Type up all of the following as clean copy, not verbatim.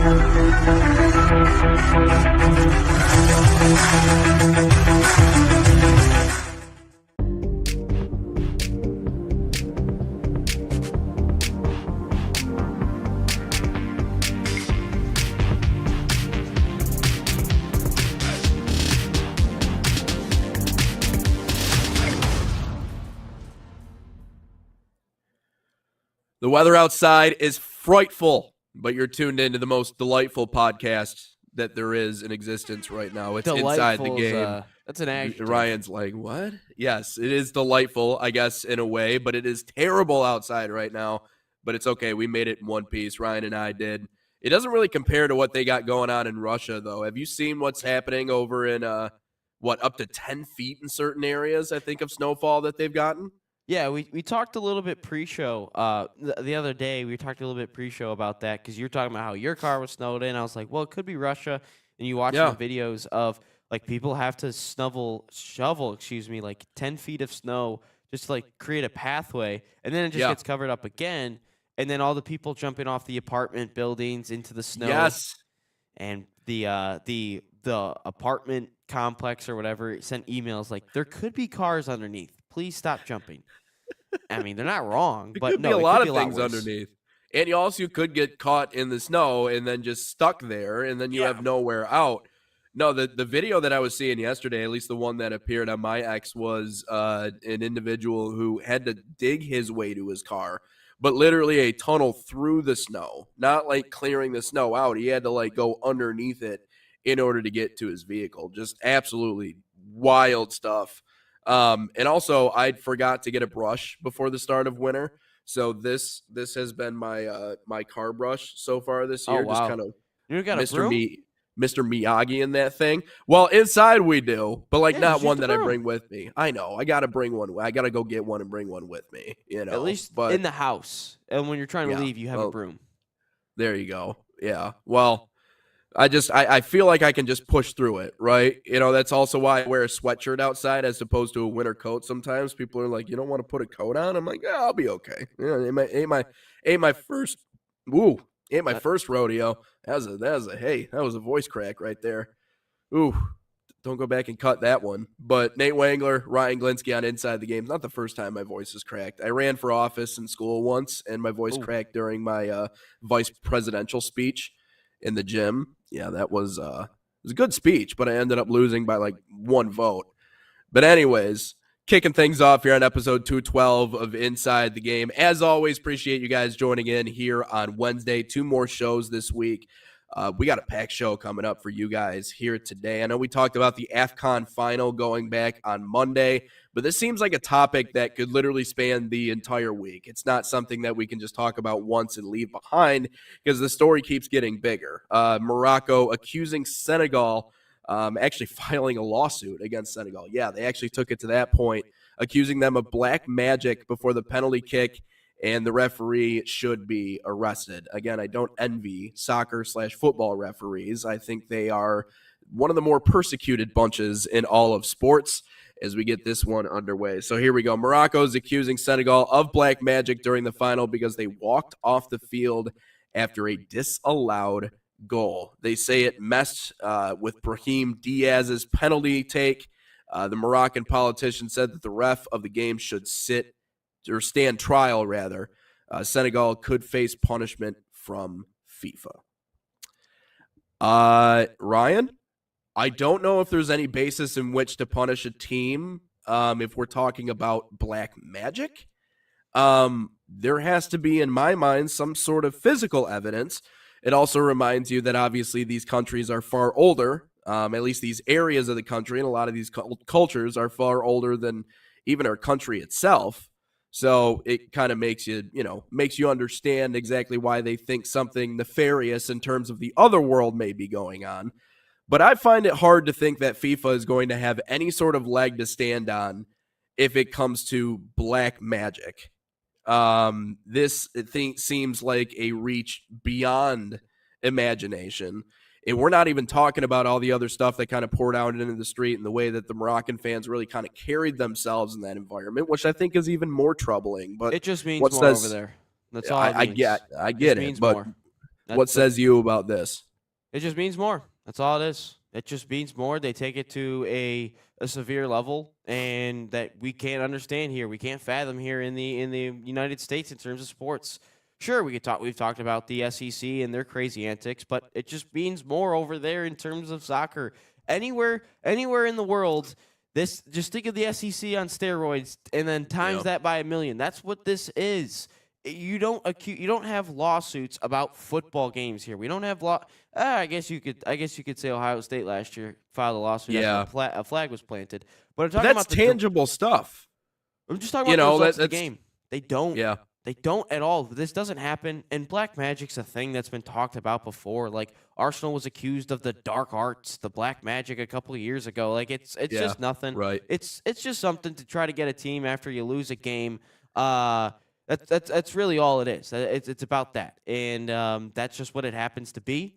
The weather outside is frightful, but you're tuned into the most delightful podcast that there is in existence right now. It's Inside the Game. That's an adjective. Ryan's like, what? Yes, it is delightful, I guess, in a way, but it is terrible outside right now. But it's okay. We made it in one piece. Ryan and I did. It doesn't really compare to what they got going on in Russia, though. Have you seen what's happening over in, up to 10 feet in certain areas, I think, of snowfall that they've gotten? Yeah, we talked a little bit pre-show. The other day, we talked a little bit pre-show about that because you were talking about how your car was snowed in. I was like, well, it could be Russia. And you watch the videos of, like, people have to shovel, like 10 feet of snow just to, like, create a pathway. And then it just gets covered up again. And then all the people jumping off the apartment buildings into the snow. Yes. And the apartment complex or whatever sent emails like, there could be cars underneath. Please stop jumping. I mean, they're not wrong, but could be a lot of things underneath. And you also could get caught in the snow and then just stuck there, and then you have nowhere out. No, the video that I was seeing yesterday, at least the one that appeared on my X, was an individual who had to dig his way to his car, but literally a tunnel through the snow, not like clearing the snow out. He had to like go underneath it in order to get to his vehicle. Just absolutely wild stuff. And also, I forgot to get a brush before the start of winter, so this has been my my car brush so far this year. Oh, wow. Just kind of you got a broom? Mr. Miyagi in that thing. Well, inside we do, but like not one that I broom. bring with me. I know I gotta bring one. I gotta go get one and bring one with me. You know, at least but in the house, and when you're trying to leave, you have a broom. There you go. Yeah. Well, I feel like I can just push through it, right? You know, that's also why I wear a sweatshirt outside as opposed to a winter coat. Sometimes people are like, you don't want to put a coat on? I'm like, yeah, I'll be okay. You know, ain't my first rodeo. That was a voice crack right there. Ooh, don't go back and cut that one. But Nate Wangler, Ryan Glinsky on Inside the Game. Not the first time my voice is cracked. I ran for office in school once, and my voice cracked during my vice presidential speech in the gym. Yeah, that was it was a good speech, but I ended up losing by like one vote. But anyways, kicking things off here on episode 212 of Inside the Game. As always, appreciate you guys joining in here on Wednesday. 2 more shows this week. We got a packed show coming up for you guys here today. I know we talked about the AFCON final going back on Monday, but this seems like a topic that could literally span the entire week. It's not something that we can just talk about once and leave behind because the story keeps getting bigger. Morocco accusing Senegal, actually filing a lawsuit against Senegal. Yeah, they actually took it to that point, accusing them of black magic before the penalty kick, and the referee should be arrested. Again, I don't envy soccer/football referees. I think they are one of the more persecuted bunches in all of sports as we get this one underway. So here we go. Morocco is accusing Senegal of black magic during the final because they walked off the field after a disallowed goal. They say it messed with Brahim Diaz's penalty take. The Moroccan politician said that the ref of the game should stand trial, rather. Senegal could face punishment from FIFA. Ryan, I don't know if there's any basis in which to punish a team if we're talking about black magic. There has to be, in my mind, some sort of physical evidence. It also reminds you that obviously these countries are far older, at least these areas of the country, and a lot of these cultures are far older than even our country itself. So it kind of makes you understand exactly why they think something nefarious in terms of the other world may be going on. But I find it hard to think that FIFA is going to have any sort of leg to stand on if it comes to black magic. This seems like a reach beyond imagination. And we're not even talking about all the other stuff that kind of poured out into the street and the way that the Moroccan fans really kind of carried themselves in that environment, which I think is even more troubling. But it just means more over there. That's all it means. I get it. But more. What says you about this? It just means more. That's all it is. It just means more. They take it to a severe level, and that we can't understand here. We can't fathom here in the United States in terms of sports. Sure, we could talk. We've talked about the SEC and their crazy antics, but it just means more over there in terms of soccer. Anywhere in the world, this just think of the SEC on steroids, and then times that by 1,000,000. That's what this is. You don't have lawsuits about football games here. We don't have I guess you could say Ohio State last year filed a lawsuit after a flag was planted. But I'm talking that's about tangible stuff. I'm just talking about the results of the game. They don't. Yeah. They don't at all. This doesn't happen. And black magic's a thing that's been talked about before. Like Arsenal was accused of the dark arts, the black magic a couple of years ago. Like it's just nothing. Right. It's just something to try to get a team after you lose a game. That's really all it is. It's about that, and that's just what it happens to be.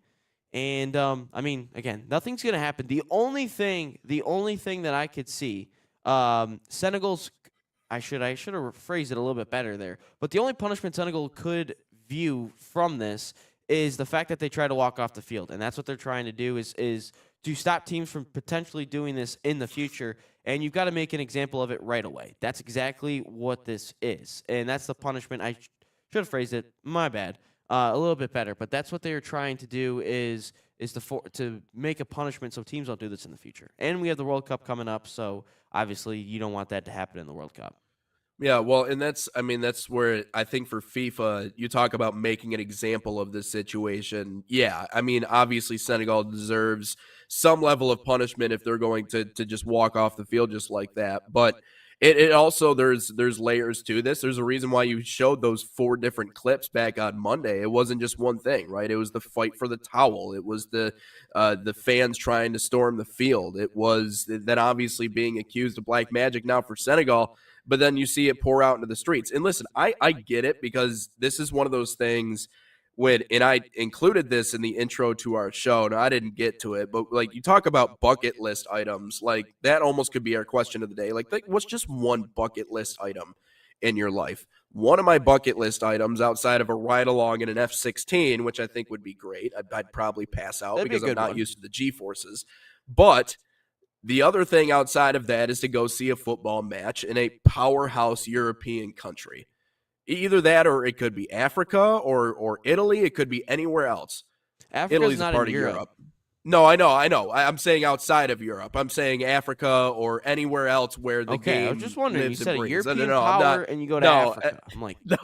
And I mean, again, nothing's gonna happen. The only thing that I could see, Senegal's. I should have phrased it a little bit better there. But the only punishment Senegal could view from this is the fact that they try to walk off the field, and that's what they're trying to do is to stop teams from potentially doing this in the future. And you've got to make an example of it right away. That's exactly what this is. And that's the punishment. I should have phrased it, my bad, a little bit better. But that's what they're trying to do is to make a punishment so teams don't do this in the future. And we have the World Cup coming up, so obviously you don't want that to happen in the World Cup. Yeah, well, and that's where I think for FIFA, you talk about making an example of this situation. Yeah, I mean, obviously Senegal deserves some level of punishment if they're going to just walk off the field just like that. But it also, there's layers to this. There's a reason why you showed those 4 different clips back on Monday. It wasn't just one thing, right? It was the fight for the towel. It was the fans trying to storm the field. It was then obviously being accused of black magic now for Senegal. But then you see it pour out into the streets. And listen, I get it, because this is one of those things and I included this in the intro to our show, and I didn't get to it, but like you talk about bucket list items, like that almost could be our question of the day. Like what's just one bucket list item in your life? One of my bucket list items, outside of a ride along in an F-16, which I think would be great, I'd probably pass out because I'm not used to the G-forces. But the other thing outside of that is to go see a football match in a powerhouse European country. Either that, or it could be Africa or Italy. It could be anywhere else. Italy's not part of Europe. No, I know. I'm saying outside of Europe. I'm saying Africa or anywhere else where the game. I was just wondering. You said a European power, and you go to Africa. I'm like, no,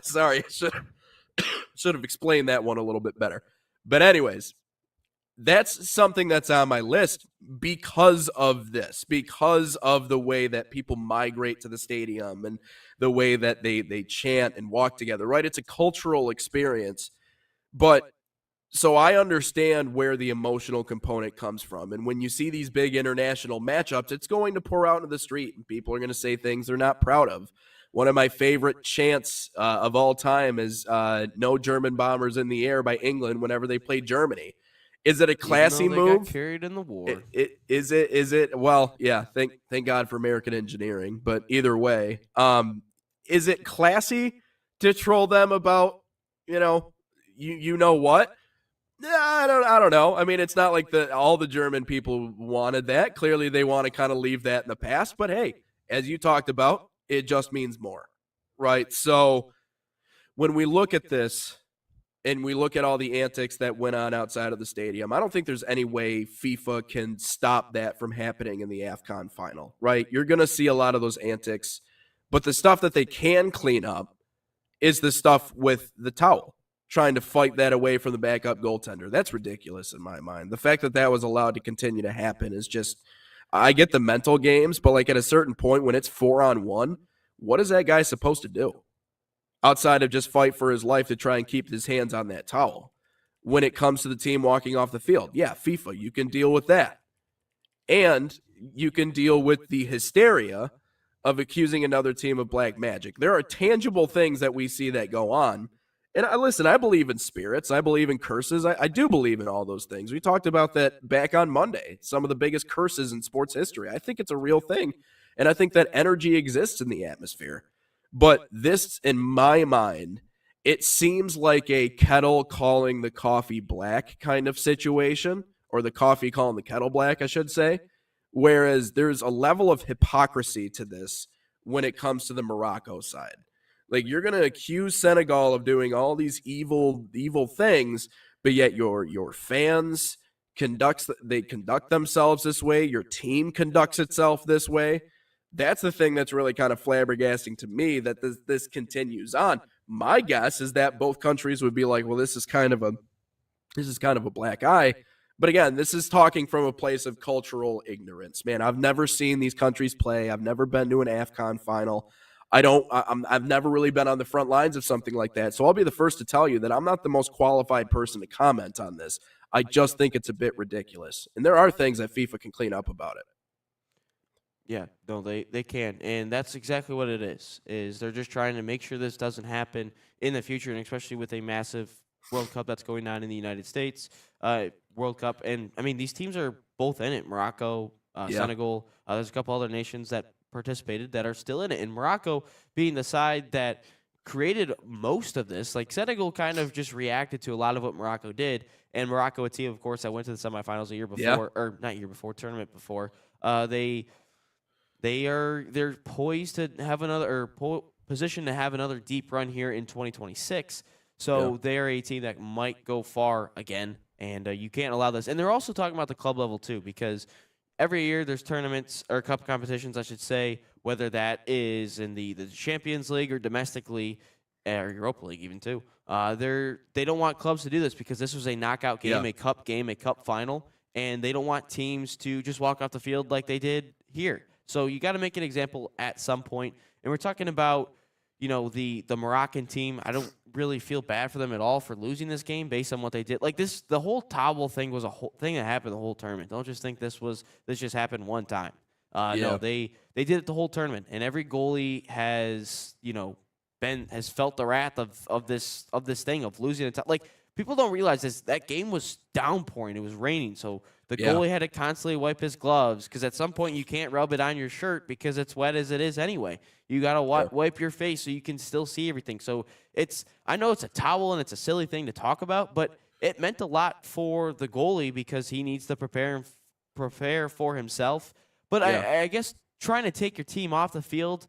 sorry. I should have explained that one a little bit better. But anyways, that's something that's on my list because of this, because of the way that people migrate to the stadium and the way that they chant and walk together, right? It's a cultural experience. But so I understand where the emotional component comes from. And when you see these big international matchups, it's going to pour out into the street, and people are going to say things they're not proud of. One of my favorite chants of all time is "No German Bombers in the Air" by England whenever they play Germany. Is it a classy move? Got carried in the war. Is it? Well, yeah. Thank God for American engineering. But either way, is it classy to troll them about you know what? I don't know. I mean, it's not like all the German people wanted that. Clearly, they want to kind of leave that in the past. But hey, as you talked about, it just means more, right? So when we look at this, and we look at all the antics that went on outside of the stadium, I don't think there's any way FIFA can stop that from happening in the AFCON final, right? You're going to see a lot of those antics, but the stuff that they can clean up is the stuff with the towel, trying to fight that away from the backup goaltender. That's ridiculous in my mind. The fact that that was allowed to continue to happen is just, I get the mental games, but like at a certain point when it's 4-on-1, what is that guy supposed to do? Outside of just fight for his life to try and keep his hands on that towel. When it comes to the team walking off the field, yeah, FIFA, you can deal with that. And you can deal with the hysteria of accusing another team of black magic. There are tangible things that we see that go on. And I believe in spirits. I believe in curses. I do believe in all those things. We talked about that back on Monday, some of the biggest curses in sports history. I think it's a real thing. And I think that energy exists in the atmosphere. But this, in my mind, it seems like a kettle calling the coffee black kind of situation, or the coffee calling the kettle black, I should say. Whereas there's a level of hypocrisy to this when it comes to the Morocco side. Like, you're going to accuse Senegal of doing all these evil things, but yet your fans conduct themselves this way, your team conducts itself this way. That's the thing that's really kind of flabbergasting to me, that this continues on. My guess is that both countries would be like, well, this is kind of a black eye. But again, this is talking from a place of cultural ignorance. Man, I've never seen these countries play. I've never been to an AFCON final. I've never really been on the front lines of something like that. So I'll be the first to tell you that I'm not the most qualified person to comment on this. I just think it's a bit ridiculous. And there are things that FIFA can clean up about it. Yeah, no, they can, and that's exactly what it is they're just trying to make sure this doesn't happen in the future, and especially with a massive World Cup that's going on in the United States, World Cup, and I mean, these teams are both in it, Morocco, Senegal, there's a couple other nations that participated that are still in it, and Morocco being the side that created most of this. Like, Senegal kind of just reacted to a lot of what Morocco did, and Morocco, a team, of course, that went to the semifinals a year before, or not year before, tournament before, they're poised to have another, or positioned to have another deep run here in 2026. So they are a team that might go far again, and you can't allow this. And they're also talking about the club level too, because every year there's tournaments or cup competitions, I should say, whether that is in the Champions League or domestically, or Europa League even too. They don't want clubs to do this because this was a knockout game, a cup final, and they don't want teams to just walk off the field like they did here. So you got to make an example at some point. And we're talking about, the Moroccan team. I don't really feel bad for them at all for losing this game based on what they did. Like, the whole towel thing was a whole thing that happened the whole tournament. Don't just think this just happened one time. No, they did it the whole tournament. And every goalie has, has felt the wrath of this thing of losing a like, people don't realize this. That game was downpouring. It was raining, so the goalie had to constantly wipe his gloves because at some point you can't rub it on your shirt because it's wet as it is anyway. You got to wipe your face so you can still see everything. So I know it's a towel and it's a silly thing to talk about, but it meant a lot for the goalie because he needs to prepare for himself. But I guess trying to take your team off the field,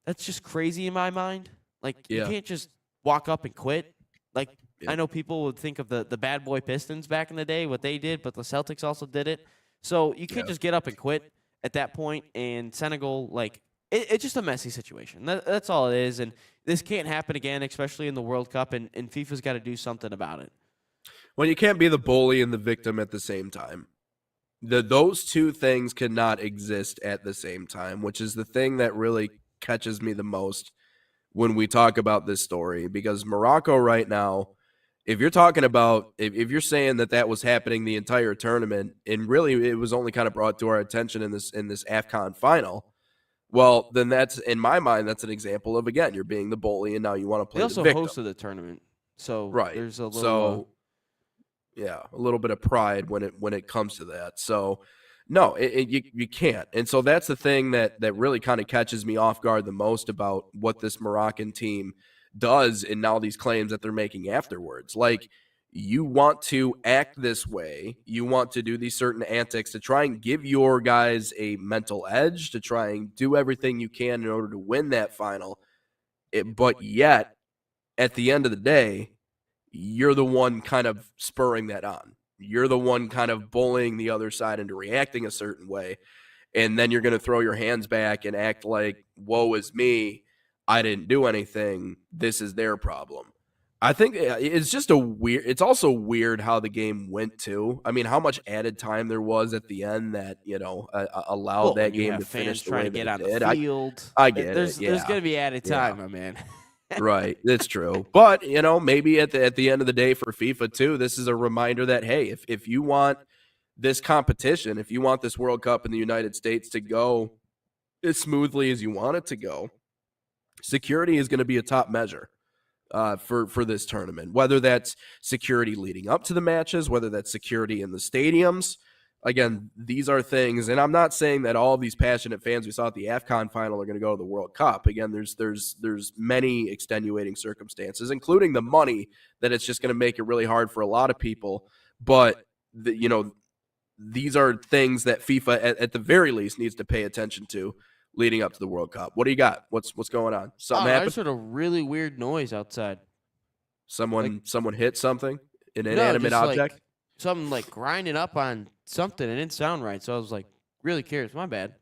that's just crazy in my mind. Like, you can't just walk up and quit. Like, I know people would think of the bad boy Pistons back in the day, what they did, but the Celtics also did it. So you can't just get up and quit at that point. And Senegal, like, it's just a messy situation. That's all it is. And this can't happen again, especially in the World Cup. And FIFA's got to do something about it. Well, you can't be the bully and the victim at the same time. Those two things cannot exist at the same time, which is the thing that really catches me the most when we talk about this story. Because Morocco right now, if you're talking about, if you're saying that was happening the entire tournament, and really it was only kind of brought to our attention in this AFCON final, well, then that's, in my mind, that's an example of, again, you're being the bully and now you want to play the victim. They also hosted the tournament, so there's a little. A little bit of pride when it comes to that. So no, you can't. And so that's the thing that really kind of catches me off guard the most about what this Moroccan team does and now these claims that they're making afterwards. Like, you want to act this way, you want to do these certain antics to try and give your guys a mental edge, to try and do everything you can in order to win that final. But yet, at the end of the day, you're the one kind of spurring that on. You're the one kind of bullying the other side into reacting a certain way. And then you're going to throw your hands back and act like, woe is me, I didn't do anything, this is their problem. I think it's just it's also weird how the game went too. I mean, how much added time there was at the end that, allowed that game to finish the way that it did. I get it. There's going to be added time, my man. Right, that's true. But, maybe at the end of the day for FIFA too, this is a reminder that, hey, if you want this competition, if you want this World Cup in the United States to go as smoothly as you want it to go, security is going to be a top measure for this tournament, whether that's security leading up to the matches, whether that's security in the stadiums. again, these are things, and I'm not saying that all of these passionate fans we saw at the AFCON final are going to go to the World Cup. Again, there's many extenuating circumstances, including the money, that it's just going to make it really hard for a lot of people. But these are things that FIFA, at the very least, needs to pay attention to leading up to the World Cup. What do you got? What's going on? Something happened? I just heard a really weird noise outside. Someone hit something, an inanimate object. Something like grinding up on something. It didn't sound right, so I was like really curious. My bad.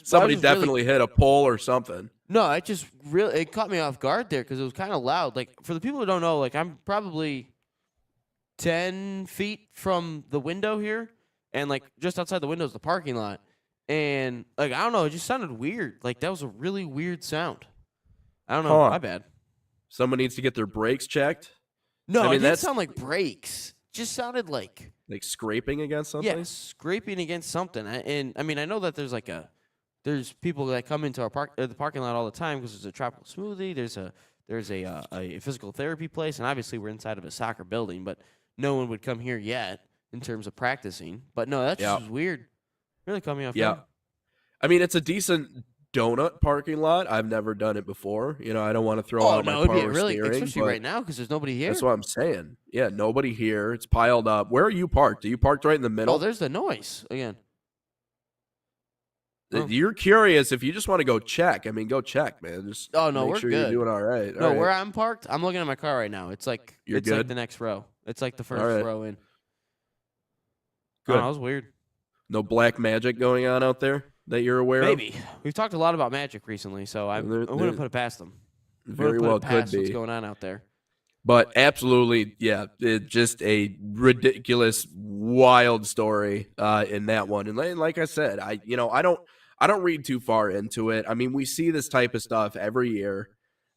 Somebody definitely hit a pole or something. No, it caught me off guard there because it was kind of loud. Like, for the people who don't know, like, I'm probably 10 feet from the window here, and like just outside the window is the parking lot. And like, I don't know, it just sounded weird. Like, that was a really weird sound. I don't know. My bad. Someone needs to get their brakes checked. No, it didn't sound like brakes. Just sounded like scraping against something. Yeah, scraping against something. And I mean, I know that there's people that come into the parking lot all the time because there's a tropical smoothie. There's a physical therapy place, and obviously we're inside of a soccer building, but no one would come here yet in terms of practicing. But no, that's just weird. Really caught me off guard. I mean, it's a decent donut parking lot. I've never done it before. I don't want to throw out my power steering, especially right now because there's nobody here. That's what I'm saying. Yeah, nobody here. It's piled up. Where are you parked? Are you parked right in the middle? Oh, there's the noise again. You're curious. If you just want to go check, I mean, go check, man. Just we're sure good. You're doing all right. No, where I'm parked, I'm looking at my car right now. It's like like the next row. It's like the first row in. Good. That was weird. No black magic going on out there that you're aware of? Maybe. We've talked a lot about magic recently, so I wouldn't put it past them. Very well could be. What's going on out there? But absolutely, yeah, it's just a ridiculous, wild story in that one. And like I said, I don't read too far into it. I mean, we see this type of stuff every year.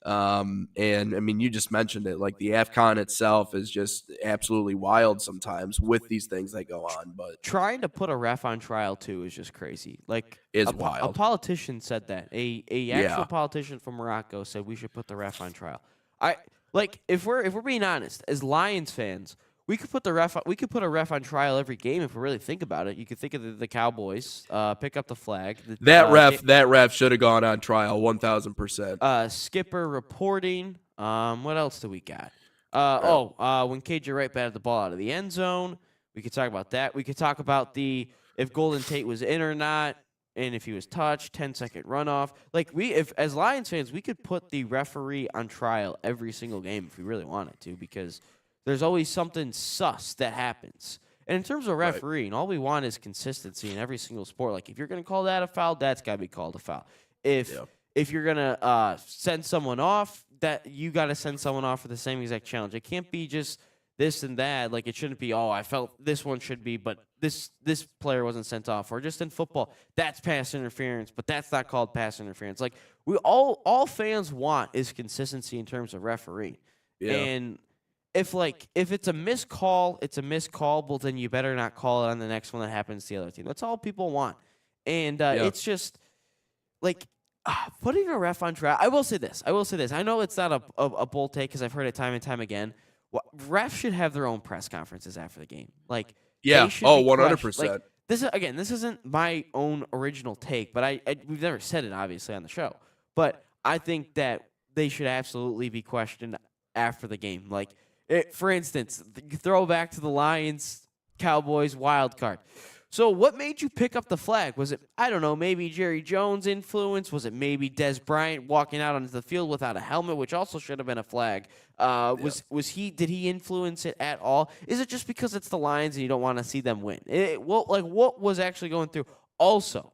And I mean, you just mentioned it. Like, the AFCON itself is just absolutely wild sometimes with these things that go on. But trying to put a ref on trial too is just crazy. Like, wild. A politician said that. A actual politician from Morocco said we should put the ref on trial. If we're being honest, as Lions fans, we could put a ref on trial every game if we really think about it. You could think of the Cowboys, pick up the flag. That ref should have gone on trial 1,000%. Skipper reporting. What else do we got? When KJ Wright batted the ball out of the end zone, we could talk about that. We could talk about if Golden Tate was in or not, and if he was touched, 10-second runoff. Like, as Lions fans, we could put the referee on trial every single game if we really wanted to, because there's always something sus that happens. And in terms of refereeing, all we want is consistency in every single sport. Like, if you're going to call that a foul, that's got to be called a foul. If you're going to send someone off, that you got to send someone off for the same exact challenge. It can't be just this and that. Like, it shouldn't be, I felt this one should be, but this player wasn't sent off. Or just in football, that's pass interference, but that's not called pass interference. Like, we all fans want is consistency in terms of refereeing. Yeah. And if it's a missed call, it's a missed call. Well, then you better not call it on the next one that happens to the other team. That's all people want. And it's just like putting a ref on trial. I will say this. I know it's not a bold take because I've heard it time and time again. Refs should have their own press conferences after the game. Like, 100%. Like, this isn't my own original take, but we've never said it obviously on the show. But I think that they should absolutely be questioned after the game. Like, for instance, throw back to the Lions Cowboys wild card. So what made you pick up the flag? Was it, I don't know, maybe Jerry Jones' influence? Was it maybe Des Bryant walking out onto the field without a helmet, which also should have been a flag? Did he influence it at all? Is it just because it's the Lions and you don't want to see them win? What was actually going through? Also,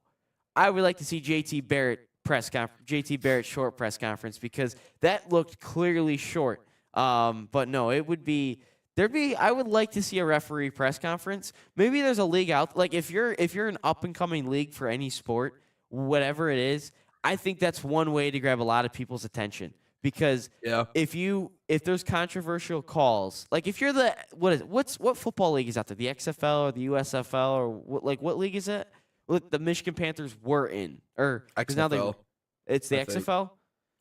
I would like to see JT Barrett short press conference because that looked clearly short. But no, it would be. I would like to see a referee press conference. Maybe there's a league out. Like, if you're an up and coming league for any sport, whatever it is, I think that's one way to grab a lot of people's attention. Because if there's controversial calls, like if you're what football league is out there? The XFL or the USFL or what league is it? The Michigan Panthers were in or XFL. Now it's the XFL.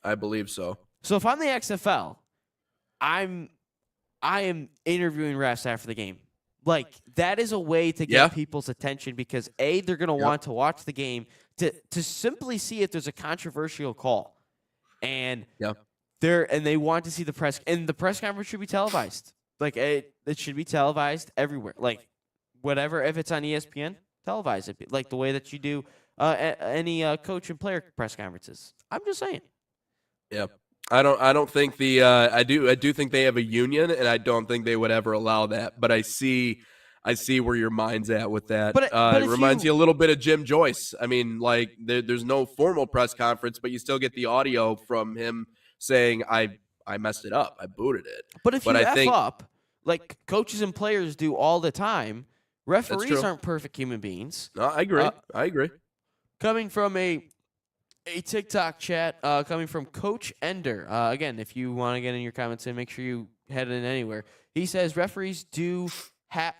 I believe so. So if I'm the XFL, I am interviewing refs after the game. Like, that is a way to get people's attention because, A, they're going to want to watch the game to simply see if there's a controversial call. And they want to see the press. And the press conference should be televised. Like, it should be televised everywhere. Like, whatever, if it's on ESPN, televise it. Like, the way that you do any coach and player press conferences. I'm just saying. Yeah. I don't think I do think they have a union, and I don't think they would ever allow that. But I see where your mind's at with that. But it reminds you a little bit of Jim Joyce. I mean, like there's no formal press conference, but you still get the audio from him saying, "I messed it up. I booted it." But if you F up, like coaches and players do all the time, referees aren't perfect human beings. No, I agree. I agree. Coming from a TikTok chat coming from Coach Ender. Again, if you want to get in your comments and make sure you head in anywhere. He says referees do have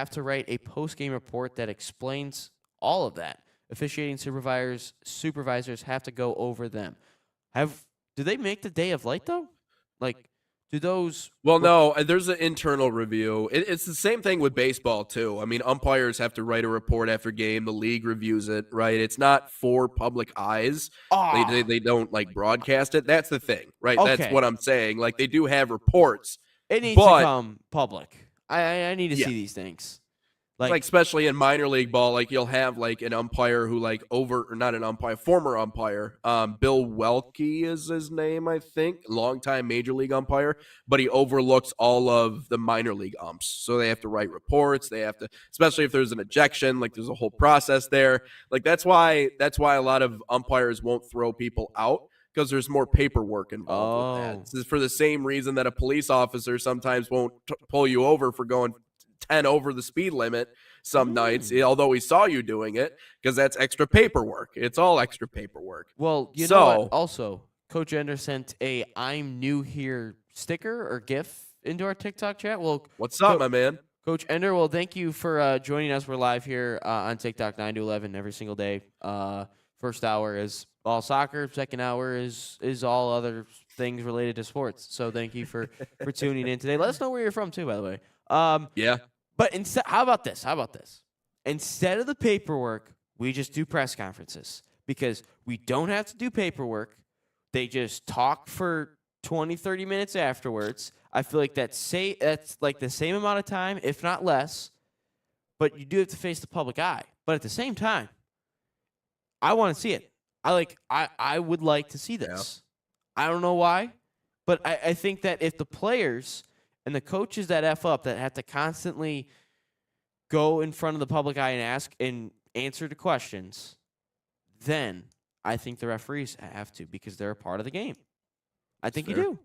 to write a post-game report that explains all of that. Officiating supervisors have to go over them. Do they make the day of light though? Like, do those? Well, no. There's an internal review. It's the same thing with baseball too. I mean, umpires have to write a report after game. The league reviews it, right? It's not for public eyes. They don't like broadcast it. That's the thing, right? Okay. That's what I'm saying. Like they do have reports. It needs to come public. I need to see these things. Like especially in minor league ball, like you'll have like an umpire who former umpire, Bill Welke is his name, I think, longtime major league umpire, but he overlooks all of the minor league umps. So they have to write reports. They have to, especially if there's an ejection, like there's a whole process there. Like that's why a lot of umpires won't throw people out. Because there's more paperwork involved with that. This is for the same reason that a police officer sometimes won't pull you over for going 10 over the speed limit some nights, although he saw you doing it, because that's extra paperwork. It's all extra paperwork. Well, you know what? Also, Coach Ender sent a I'm new here sticker or GIF into our TikTok chat. Well, what's up, my man? Coach Ender, well, thank you for joining us. We're live here on TikTok 9 to 11 every single day. First hour is all soccer. Second hour is all other things related to sports. So thank you for tuning in today. Let us know where you're from too, by the way. Yeah. But how about this? Instead of the paperwork, we just do press conferences because we don't have to do paperwork. They just talk for 20, 30 minutes afterwards. I feel like that's like the same amount of time, if not less. But you do have to face the public eye. But at the same time, I want to see it. I would like to see this. Yeah. I don't know why, but I think that if the players and the coaches that F up that have to constantly go in front of the public eye and ask and answer the questions, then I think the referees have to because they're a part of the game. I think you do.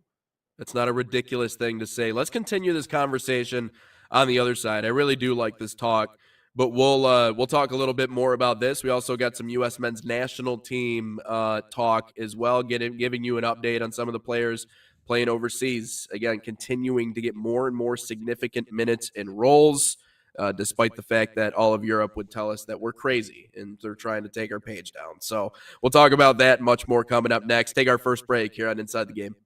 That's not a ridiculous thing to say. Let's continue this conversation on the other side. I really do like this talk. But we'll talk a little bit more about this. We also got some U.S. men's national team talk as well, giving you an update on some of the players playing overseas. Again, continuing to get more and more significant minutes and roles, despite the fact that all of Europe would tell us that we're crazy and they're trying to take our page down. So we'll talk about that and much more coming up next. Take our first break here on Inside the Game.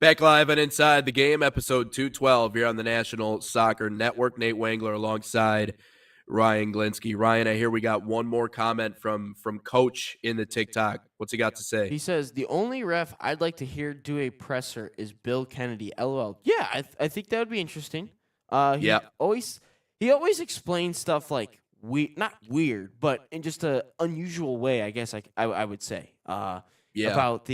Back live and Inside the Game, episode 212 here on the National Soccer Network. Nate Wangler alongside Ryan Glinsky. Ryan, I hear we got one more comment from Coach in the TikTok. What's he got to say? He says, the only ref I'd like to hear do a presser is Bill Kennedy. LOL. Yeah, I think that would be interesting. He always explains stuff like not weird, but in just an unusual way, I guess I would say. About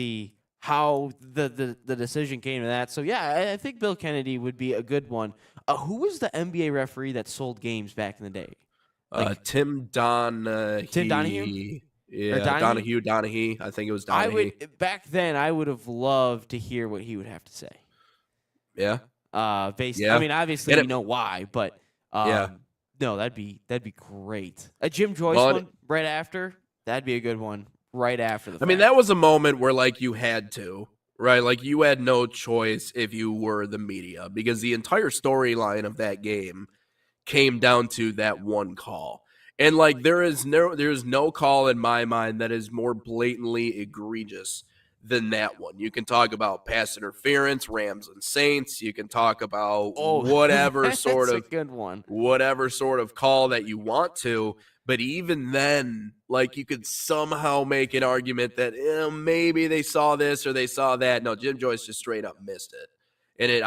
how the decision came to that. So, yeah, I think Bill Kennedy would be a good one. Who was the NBA referee that sold games back in the day? Tim Donahue. Tim Donahue? Yeah, Donahue. I think it was Donahue. Back then, I would have loved to hear what he would have to say. Yeah. I mean, obviously, we know why, but no, that'd be great. A Jim Joyce one right after, that'd be a good one. Right after the fact. I mean, that was a moment where, like, you had to, right? Like, you had no choice if you were the media, because the entire storyline of that game came down to that one call. And, like, there's no call in my mind that is more blatantly egregious than that one. You can talk about pass interference, Rams and Saints. You can talk about whatever sort of good one, whatever sort of call that you want to. But even then, like, you could somehow make an argument that maybe they saw this or they saw that. No, Jim Joyce just straight up missed it. And it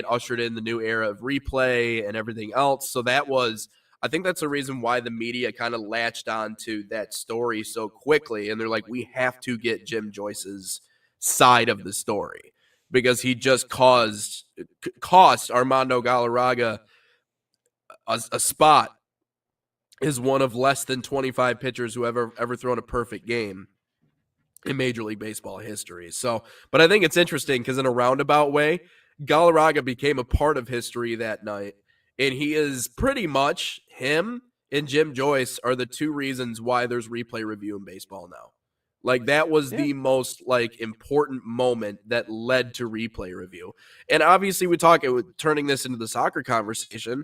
ushered in the new era of replay and everything else. So I think that's the reason why the media kind of latched on to that story so quickly. And they're like, we have to get Jim Joyce's side of the story, because he just cost Armando Galarraga a spot is one of less than 25 pitchers who ever thrown a perfect game in Major League Baseball history. So, but I think it's interesting because in a roundabout way, Galarraga became a part of history that night, and he is pretty much, him and Jim Joyce are the two reasons why there's replay review in baseball now. Like, that was the most, like, important moment that led to replay review. And obviously we talk turning this into the soccer conversation,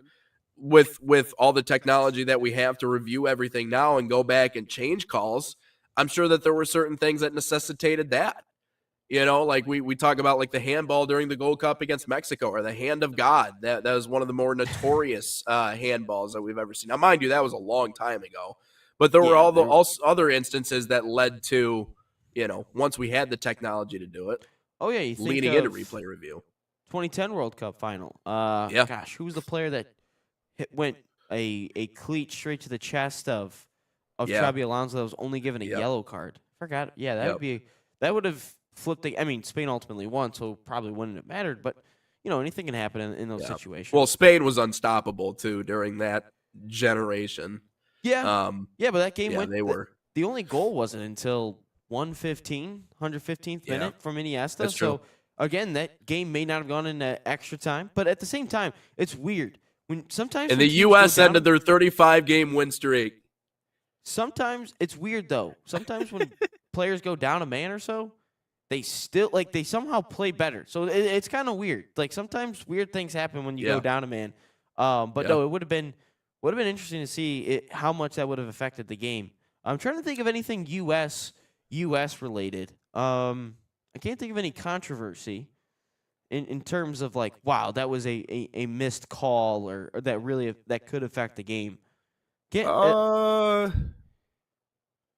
with all the technology that we have to review everything now and go back and change calls, I'm sure that there were certain things that necessitated that. You know, like we talk about, like, the handball during the Gold Cup against Mexico, or the hand of God. That was one of the more notorious handballs that we've ever seen. Now, mind you, that was a long time ago. But there were all other instances that led to, once we had the technology to do it. Oh, yeah. You think leading into replay review. 2010 World Cup final. Gosh, who was the player that went a cleat straight to the chest of Xabi Alonso that was only given a yellow card? Forgot. Yeah, that would have flipped. I mean, Spain ultimately won, so probably wouldn't have mattered. But anything can happen in those situations. Well, Spain was unstoppable too during that generation. Yeah, but that game went. They were. The only goal wasn't until 115th minute from Iniesta. That's true. So again, that game may not have gone into extra time, but at the same time, it's weird. And the U.S. ended their 35-game win streak. Sometimes it's weird, though. Sometimes when players go down a man or so, they somehow play better. So it's kind of weird. Like, sometimes weird things happen when you go down a man. But no, it would have been interesting to see how much that would have affected the game. I'm trying to think of anything U.S. related. I can't think of any controversy. In terms of, like, wow, that was a missed call or that could affect the game.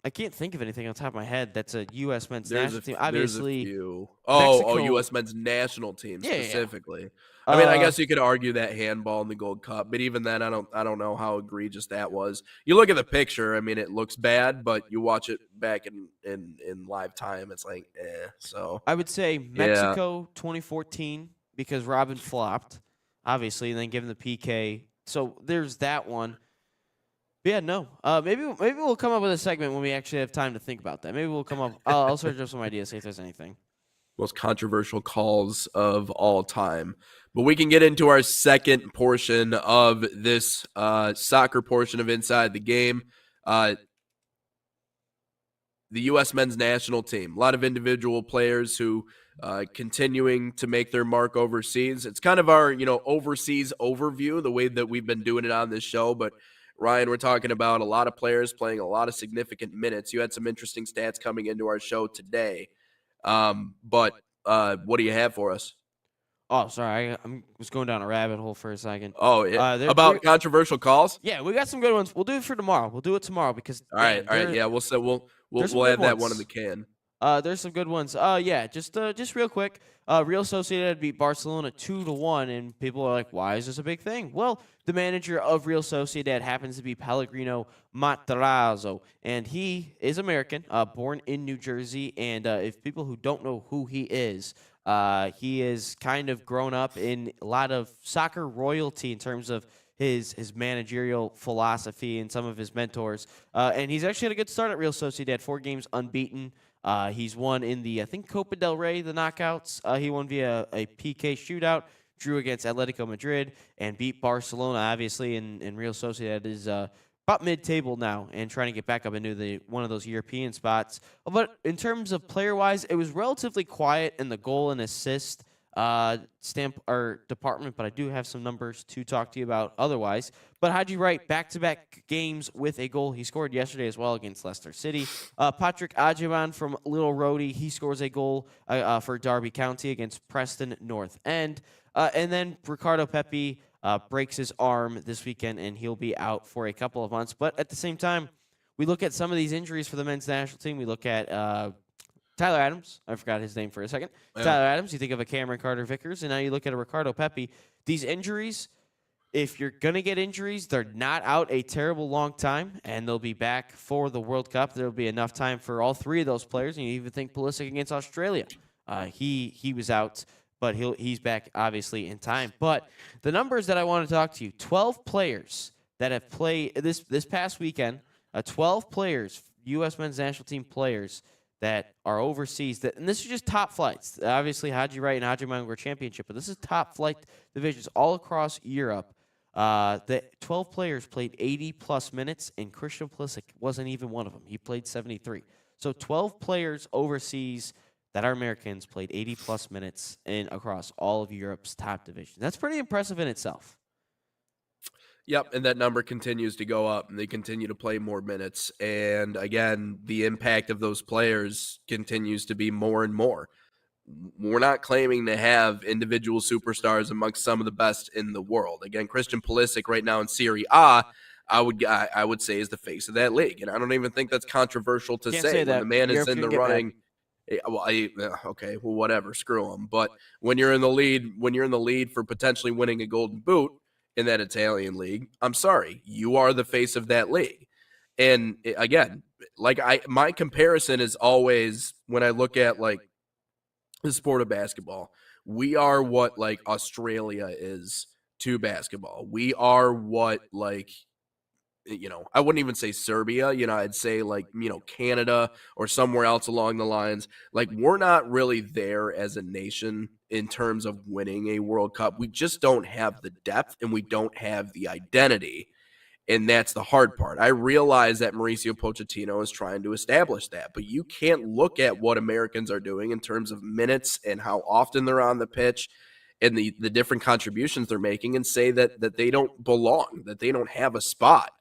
I can't think of anything on top of my head that's a U.S. men's national team. Obviously, U.S. men's national team specifically. I mean, I guess you could argue that handball in the Gold Cup, but even then, I don't know how egregious that was. You look at the picture, I mean, it looks bad, but you watch it back in live time, it's like, So I would say Mexico 2014 because Robin flopped, obviously, and then given the PK. So there's that one. But yeah, no. Maybe we'll come up with a segment when we actually have time to think about that. Maybe we'll come up. I'll search up some ideas, see if there's anything. Most controversial calls of all time. But we can get into our second portion of this soccer portion of Inside the Game. The U.S. men's national team. A lot of individual players who continuing to make their mark overseas. It's kind of our, overseas overview, the way that we've been doing it on this show. But Ryan, we're talking about a lot of players playing a lot of significant minutes. You had some interesting stats coming into our show today. But what do you have for us? Oh, sorry, I was going down a rabbit hole for a second. Oh, about controversial calls? Yeah, we got some good ones. We'll do it for tomorrow. We'll do it tomorrow because all right. Yeah, we'll have that one in the can. There's some good ones. Yeah, just real quick. Real Sociedad beat Barcelona 2-1, and people are like, "Why is this a big thing?" Well, the manager of Real Sociedad happens to be Pellegrino Matarazzo, and he is American, born in New Jersey. And if people who don't know who he is kind of grown up in a lot of soccer royalty in terms of his managerial philosophy and some of his mentors. And he's actually had a good start at Real Sociedad, 4 games unbeaten. He's won in the, I think, Copa del Rey, the knockouts. He won via a PK shootout, drew against Atletico Madrid, and beat Barcelona, obviously, and Real Sociedad is about mid-table now and trying to get back up into one of those European spots. But in terms of player-wise, it was relatively quiet in the goal and assist department, but I do have some numbers to talk to you about otherwise. But Haji Wright, back-to-back games with a goal. He scored yesterday as well against Leicester City. Patrick Ajiman from Little Rhodey, he scores a goal for Derby County against Preston North End. And then Ricardo Pepi breaks his arm this weekend, and he'll be out for a couple of months. But at the same time, we look at some of these injuries for the men's national team. We look at Tyler Adams. I forgot his name for a second. Yeah. Tyler Adams. You think of a Cameron Carter-Vickers, and now you look at a Ricardo Pepi. These injuries, if you're going to get injuries, they're not out a terrible long time, and they'll be back for the World Cup. There'll be enough time for all 3 of those players, and you even think Pulisic against Australia. He was out, but he's back, obviously, in time. But the numbers that I want to talk to you, 12 players that have played this past weekend, 12 players, U.S. men's national team players, that are overseas. And this is just top flights. Obviously, Haji Wright and Haji Were championship, but this is top flight divisions all across Europe. The 12 players played 80-plus minutes, and Christian Pulisic wasn't even one of them. He played 73. So 12 players overseas that are Americans played 80-plus minutes across all of Europe's top divisions. That's pretty impressive in itself. Yep, and that number continues to go up, and they continue to play more minutes. And again, the impact of those players continues to be more and more. We're not claiming to have individual superstars amongst some of the best in the world. Again, Christian Pulisic right now in Serie A, I would say is the face of that league, and I don't even think that's controversial to say when the man is in the running. Okay, well, whatever, screw him. But when you're in the lead for potentially winning a Golden Boot in that Italian league, I'm sorry, you are the face of that league. And again, my comparison is always when I look at like the sport of basketball, we are what like Australia is to basketball. We are what I wouldn't even say Serbia, I'd say Canada or somewhere else along the lines. Like, we're not really there as a nation in terms of winning a World Cup. We just don't have the depth and we don't have the identity. And that's the hard part. I realize that Mauricio Pochettino is trying to establish that, but you can't look at what Americans are doing in terms of minutes and how often they're on the pitch and the different contributions they're making and say that they don't belong, that they don't have a spot.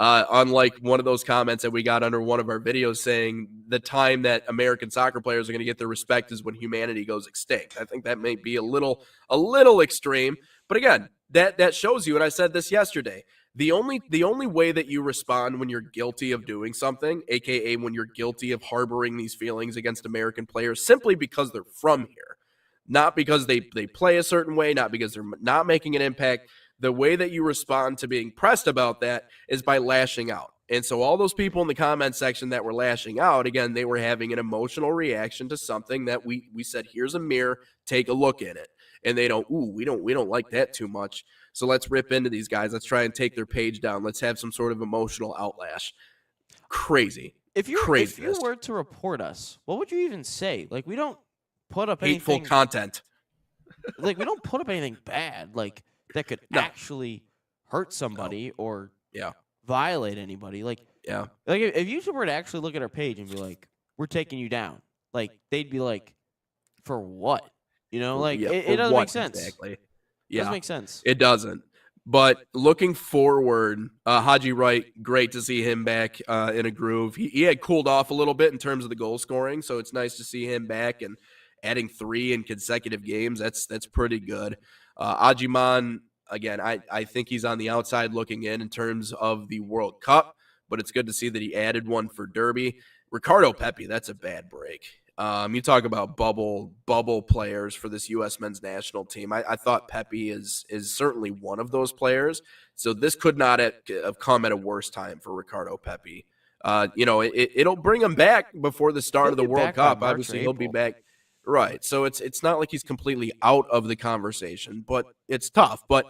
Unlike one of those comments that we got under one of our videos saying the time that American soccer players are going to get their respect is when humanity goes extinct. I think that may be a little extreme, but again, that shows you, and I said this yesterday, the only way that you respond when you're guilty of doing something, aka when you're guilty of harboring these feelings against American players simply because they're from here, not because they play a certain way, not because they're not making an impact. The way that you respond to being pressed about that is by lashing out. And so all those people in the comment section that were lashing out, again, they were having an emotional reaction to something that we said, here's a mirror, take a look in it. And they don't, we don't like that too much. So let's rip into these guys. Let's try and take their page down. Let's have some sort of emotional outlash. Crazy. If you were to report us, what would you even say? Like, we don't put up hateful content. Like, we don't put up anything bad. Like, that could actually hurt somebody or violate anybody. Like if you were to actually look at our page and be like, we're taking you down, like, they'd be like, for what? It doesn't make sense. Exactly. It doesn't make sense. It doesn't. But looking forward, Haji Wright, great to see him back in a groove. He had cooled off a little bit in terms of the goal scoring, so it's nice to see him back adding 3 in consecutive games, that's pretty good. Ajiman, again, I think he's on the outside looking in terms of the World Cup, but it's good to see that he added one for Derby. Ricardo Pepi, that's a bad break. You talk about bubble players for this U.S. men's national team. I thought Pepi is certainly one of those players. So this could not have come at a worse time for Ricardo Pepi. It'll bring him back before the start of the World Cup. Obviously, he'll be back. Right. So it's not like he's completely out of the conversation, but it's tough. But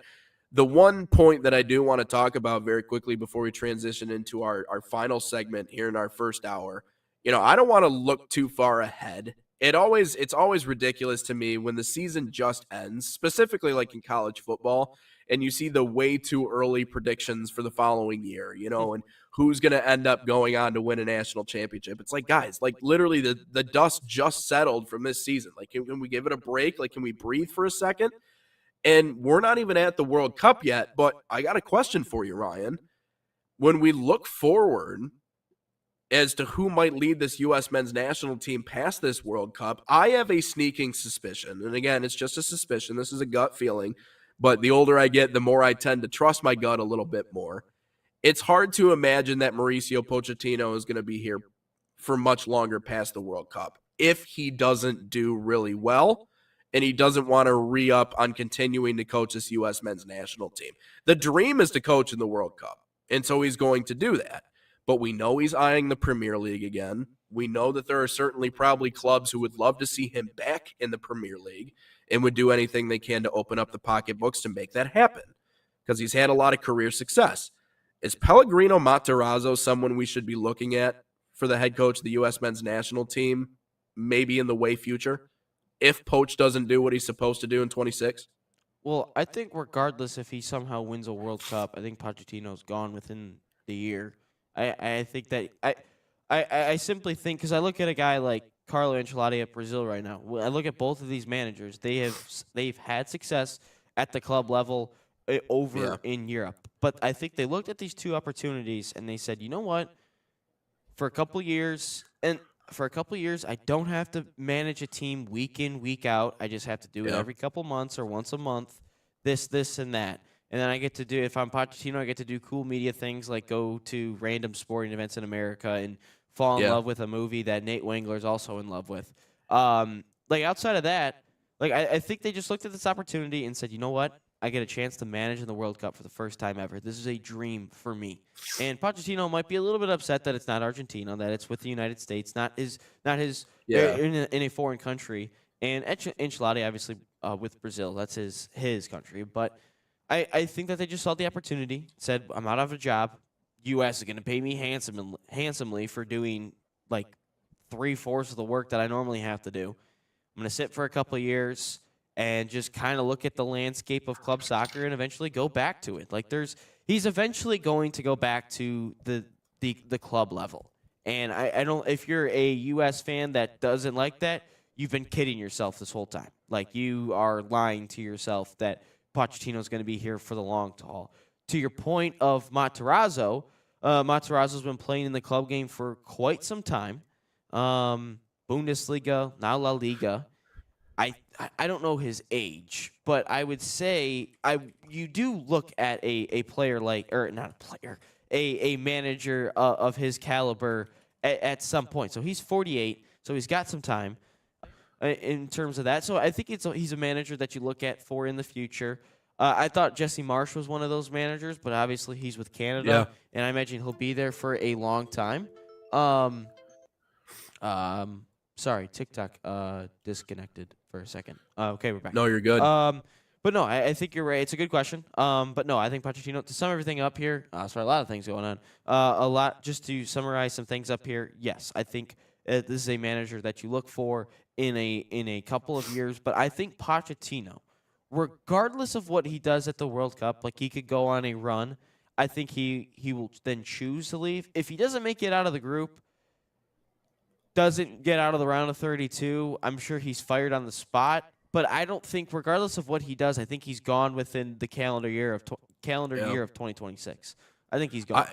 the one point that I do want to talk about very quickly before we transition into our final segment here in our first hour, I don't want to look too far ahead. It's always ridiculous to me when the season just ends, specifically like in college football, and you see the way too early predictions for the following year, and who's going to end up going on to win a national championship. It's like, guys, like literally the dust just settled from this season. Like, can we give it a break? Like, can we breathe for a second? And we're not even at the World Cup yet, but I got a question for you, Ryan. When we look forward as to who might lead this U.S. men's national team past this World Cup, I have a sneaking suspicion. And again, it's just a suspicion. This is a gut feeling. But the older I get, the more I tend to trust my gut a little bit more. It's hard to imagine that Mauricio Pochettino is going to be here for much longer past the World Cup if he doesn't do really well and he doesn't want to re-up on continuing to coach this U.S. men's national team. The dream is to coach in the World Cup, and so he's going to do that. But we know he's eyeing the Premier League again. We know that there are certainly probably clubs who would love to see him back in the Premier League and would do anything they can to open up the pocketbooks to make that happen because he's had a lot of career success. Is Pellegrino Matarazzo someone we should be looking at for the head coach of the U.S. men's national team, maybe in the way future, if Poach doesn't do what he's supposed to do in 26? Well, I think regardless if he somehow wins a World Cup, I think Pochettino's gone within the year. I think that I simply think, because I look at a guy like Carlo Ancelotti at Brazil right now. I look at both of these managers. They've had success at the club level over in Europe. But I think they looked at these two opportunities and they said, you know what? For a couple years, I don't have to manage a team week in, week out. I just have to do it every couple months or once a month, this, and that. And then I get to do, if I'm Pochettino, I get to do cool media things like go to random sporting events in America and fall in love with a movie that Nate Wengler is also in love with. Like outside of that, like I think they just looked at this opportunity and said, you know what? I get a chance to manage in the World Cup for the first time ever. This is a dream for me. And Pochettino might be a little bit upset that it's not Argentina, that it's with the United States, not his in a foreign country. And Ancelotti, obviously, with Brazil, that's his country. But I think that they just saw the opportunity, said, I'm out of a job. U.S. is going to pay me handsomely for doing like 3/4 of the work that I normally have to do. I'm going to sit for a couple of years and just kind of look at the landscape of club soccer and eventually go back to it. Like he's eventually going to go back to the club level. And I don't, if you're a U.S. fan that doesn't like that, you've been kidding yourself this whole time. Like you are lying to yourself that Pochettino's going to be here for the long haul. To your point of Matarazzo, Matarazzo's been playing in the club game for quite some time. Bundesliga, now La Liga. I don't know his age, but I would say you do look at a player like, or not a player, a manager of his caliber at some point. So he's 48, so he's got some time in terms of that. So I think he's a manager that you look at for in the future. I thought Jesse Marsh was one of those managers, but obviously he's with Canada, and I imagine he'll be there for a long time. Sorry, TikTok disconnected for a second. Okay, we're back. No, you're good. But no, I think you're right. It's a good question. But no, I think Pochettino, to sum everything up here, sorry, a lot of things going on. Just to summarize some things up here, yes, I think this is a manager that you look for in a couple of years. But I think Pochettino, regardless of what he does at the World Cup, like he could go on a run, I think he will then choose to leave. If he doesn't make it out of the group, doesn't get out of the round of 32, I'm sure he's fired on the spot. But I don't think, regardless of what he does, I think he's gone within the calendar year of 2026. I think he's gone.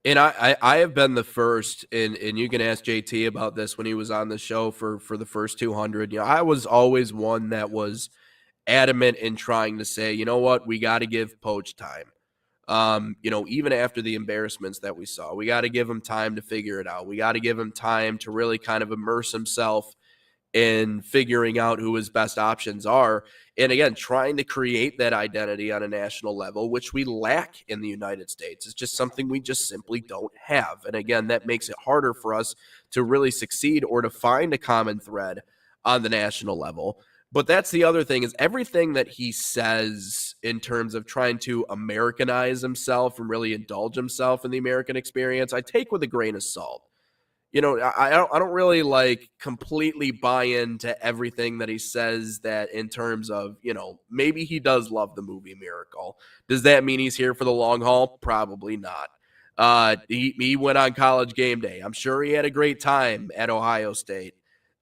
And I have been the first, and you can ask JT about this when he was on the show for the first 200. I was always one that was adamant in trying to say, you know what, we got to give Poach time. Even after the embarrassments that we saw, we got to give him time to figure it out. We got to give him time to really kind of immerse himself in figuring out who his best options are. And again, trying to create that identity on a national level, which we lack in the United States. It's just something we just simply don't have. And again, that makes it harder for us to really succeed or to find a common thread on the national level. But that's the other thing, is everything that he says in terms of trying to Americanize himself and really indulge himself in the American experience, I take with a grain of salt. I don't really like completely buy into everything that he says, that in terms of, maybe he does love the movie Miracle. Does that mean he's here for the long haul? Probably not. He went on College Game Day. I'm sure he had a great time at Ohio State.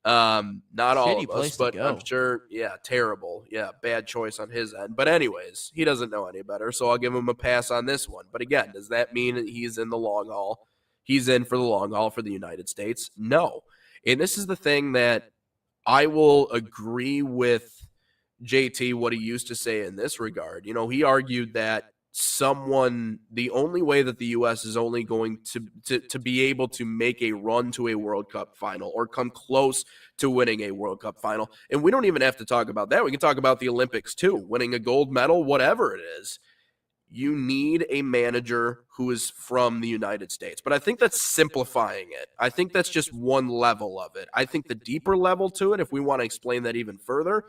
Not all of us, but I'm sure, terrible. Yeah, bad choice on his end. But anyways, he doesn't know any better, so I'll give him a pass on this one. But again, does that mean that he's in the long haul? He's in for the long haul for the United States? No. And this is the thing that I will agree with JT, what he used to say in this regard. He argued that the only way that the U.S. is only going to be able to make a run to a World Cup final or come close to winning a World Cup final, and we don't even have to talk about that. We can talk about the Olympics too, winning a gold medal, whatever it is. You need a manager who is from the United States. But I think that's simplifying it. I think that's just one level of it. I think the deeper level to it, if we want to explain that even further,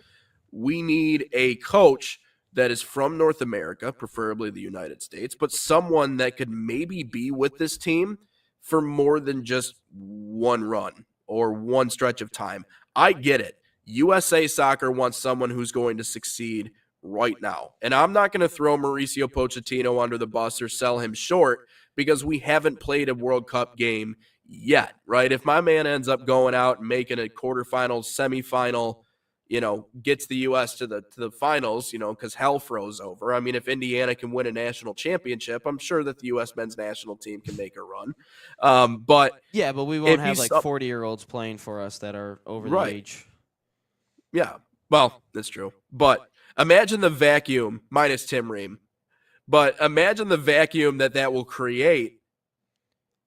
we need a coach that is from North America, preferably the United States, but someone that could maybe be with this team for more than just one run or one stretch of time. I get it. USA Soccer wants someone who's going to succeed right now. And I'm not going to throw Mauricio Pochettino under the bus or sell him short, because we haven't played a World Cup game yet, right? If my man ends up going out and making a quarterfinal, semifinal, gets the U.S. to the finals, because hell froze over. I mean, if Indiana can win a national championship, I'm sure that the U.S. men's national team can make a run. But we won't have like 40-year-olds playing for us that are over the age. Yeah, well, that's true. But imagine the vacuum, minus Tim Ream, but imagine the vacuum that will create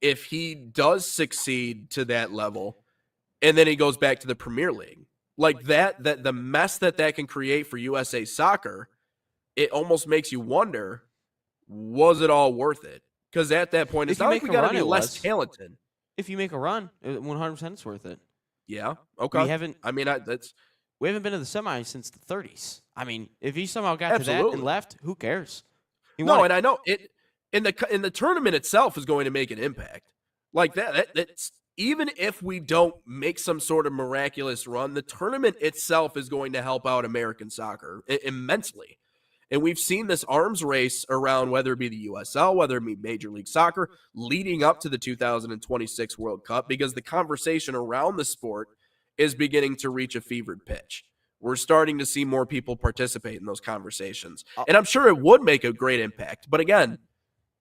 if he does succeed to that level and then he goes back to the Premier League. Like that the mess that can create for USA Soccer, it almost makes you wonder, was it all worth it? Because at that point, it's not like we got to be less talented. If you make a run, 100% it's worth it. Yeah, okay. We haven't been to the semis since the 30s. I mean, if he somehow got to that and left, who cares? And I know it in the tournament itself is going to make an impact. Like that's even if we don't make some sort of miraculous run, the tournament itself is going to help out American soccer immensely. And we've seen this arms race around, whether it be the USL, whether it be Major League Soccer, leading up to the 2026 World Cup, because the conversation around the sport is beginning to reach a fevered pitch. We're starting to see more people participate in those conversations. And I'm sure it would make a great impact. But again,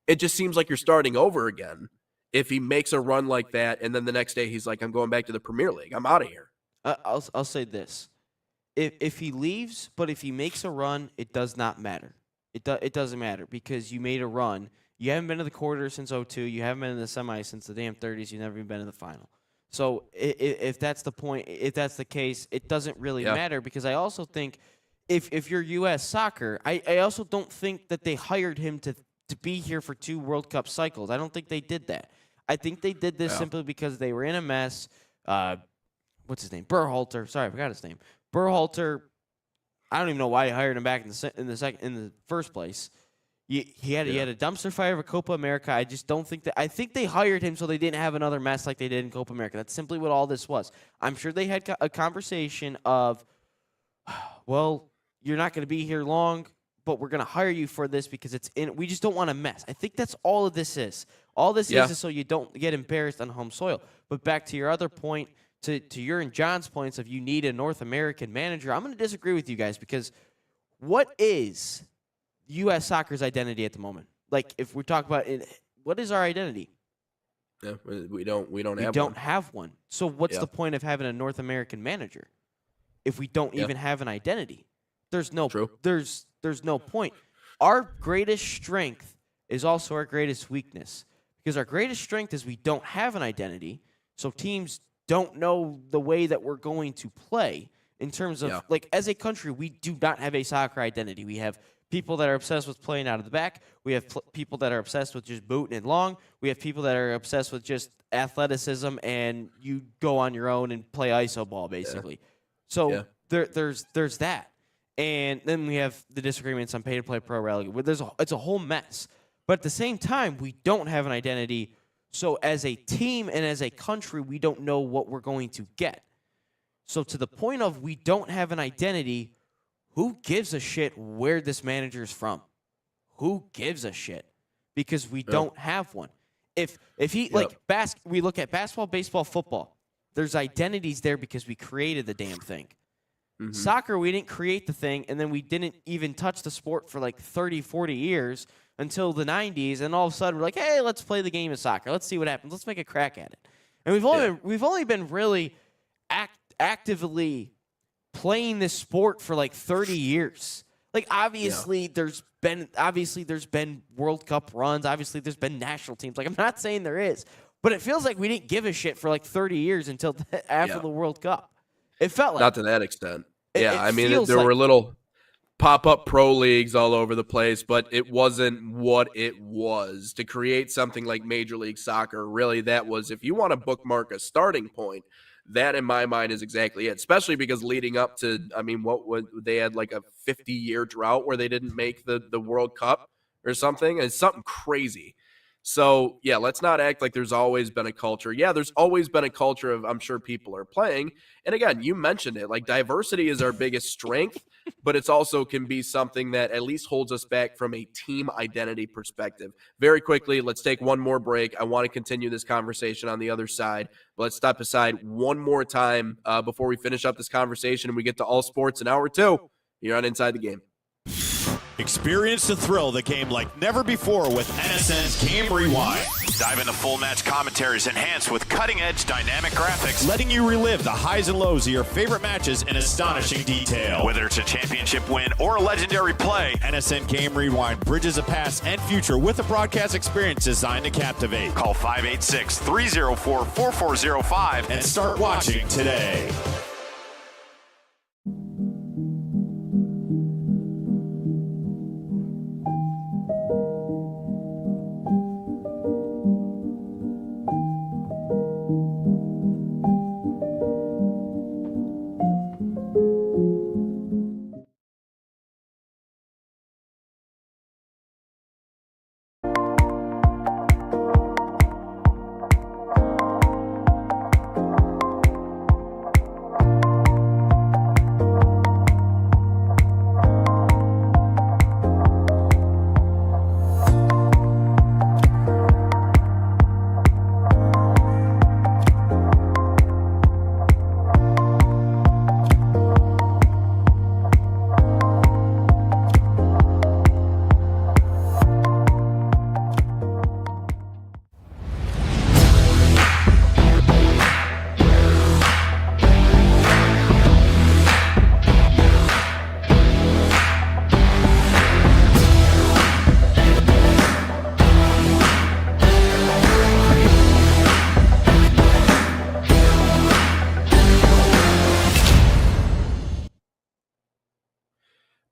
it just seems like you're starting over again if he makes a run like that, and then the next day he's like, I'm going back to the Premier League. I'm out of here. I'll say this. If he leaves, but if he makes a run, it does not matter. It doesn't matter, because you made a run. You haven't been to the quarter since 2002. You haven't been in the semis since the damn 30s. You've never even been in the final. So if that's the point, if that's the case, it doesn't really matter, because I also think if you're U.S. Soccer, I also don't think that they hired him to be here for 2 World Cup cycles. I don't think they did that. I think they did this simply because they were in a mess. What's his name? Berhalter. Sorry, I forgot his name. Berhalter. I don't even know why he hired him back in the first place. He had a dumpster fire of a Copa America. I just don't think that. I think they hired him so they didn't have another mess like they did in Copa America. That's simply what all this was. I'm sure they had a conversation of, well, you're not going to be here long, but we're going to hire you for this because we just don't want a mess. I think that's all of this is. All this is so you don't get embarrassed on home soil. But back to your other point, to your and John's points of you need a North American manager, I'm going to disagree with you guys, because what is U.S. Soccer's identity at the moment? Like, if we talk about it, what is our identity? Yeah, we don't have one. So what's the point of having a North American manager if we don't even have an identity? There's no point. Our greatest strength is also our greatest weakness, because our greatest strength is we don't have an identity, so teams don't know the way that we're going to play in terms of, like, as a country, we do not have a soccer identity. We have people that are obsessed with playing out of the back. We have people that are obsessed with just booting it long. We have people that are obsessed with just athleticism, and you go on your own and play iso ball, basically. So there's that. And then we have the disagreements on pay-to-play pro rally. It's a whole mess. But at the same time, we don't have an identity. So as a team and as a country, we don't know what we're going to get. So to the point of we don't have an identity, who gives a shit where this manager's from? Who gives a shit? Because we don't have one. If he we look at basketball, baseball, football, there's identities there because we created the damn thing. Mm-hmm. Soccer, we didn't create the thing, and then we didn't even touch the sport for like 30, 40 years until the 90s, and all of a sudden we're like, hey, let's play the game of soccer. Let's see what happens. Let's make a crack at it. And we've only been really actively playing this sport for like 30 years. Like, obviously there's been World Cup runs. Obviously there's been national teams. Like, I'm not saying there is, but it feels like we didn't give a shit for like 30 years until after the World Cup. It felt like, not to that extent. I mean, there were little pop-up pro leagues all over the place, but it wasn't what it was. To create something like Major League Soccer, really, that was, if you want to bookmark a starting point, that in my mind is exactly it, especially because leading up to, I mean, they had like a 50-year drought where they didn't make the World Cup or something. It's something crazy. So, yeah, let's not act like there's always been a culture. Yeah, there's always been a culture of, I'm sure people are playing. And again, you mentioned it, like, diversity is our biggest strength, but it's also can be something that at least holds us back from a team identity perspective. Very quickly, let's take one more break. I want to continue this conversation on the other side, but let's step aside one more time before we finish up this conversation and we get to all sports in hour 2 here on Inside the Game. Experience the thrill of the game like never before with NSN's Game Rewind. Dive into full match commentaries enhanced with cutting-edge dynamic graphics, letting you relive the highs and lows of your favorite matches in astonishing detail. Whether it's a championship win or a legendary play, NSN Game Rewind bridges the past and future with a broadcast experience designed to captivate. Call 586-304-4405 and start watching today.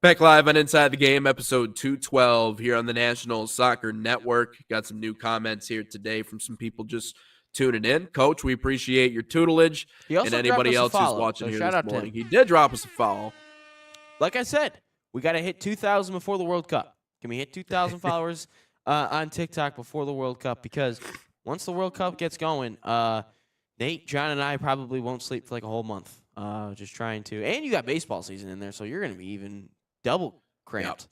Back live on Inside the Game, episode 212 here on the National Soccer Network. Got some new comments here today from some people just tuning in. Coach, we appreciate your tutelage. And anybody else who's watching here this morning. He did drop us a follow. Like I said, we got to hit 2,000 before the World Cup. Can we hit 2,000 followers on TikTok before the World Cup? Because once the World Cup gets going, Nate, John, and I probably won't sleep for like a whole month. Just trying to. And you got baseball season in there, so you're going to be even double cramped.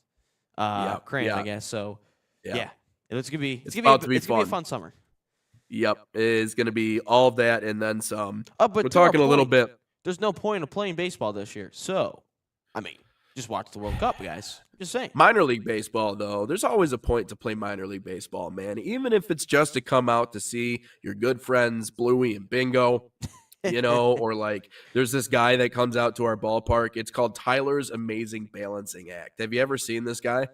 I guess. So, yeah. It's going to be a fun summer. Yep. It's going to be all of that and then some. But we're talking a little bit. There's no point of playing baseball this year. So, I mean, just watch the World Cup, guys. Just saying. Minor league baseball, though, there's always a point to play minor league baseball, man. Even if it's just to come out to see your good friends, Bluey and Bingo, or like there's this guy that comes out to our ballpark. It's called Tyler's Amazing Balancing Act. Have you ever seen this guy?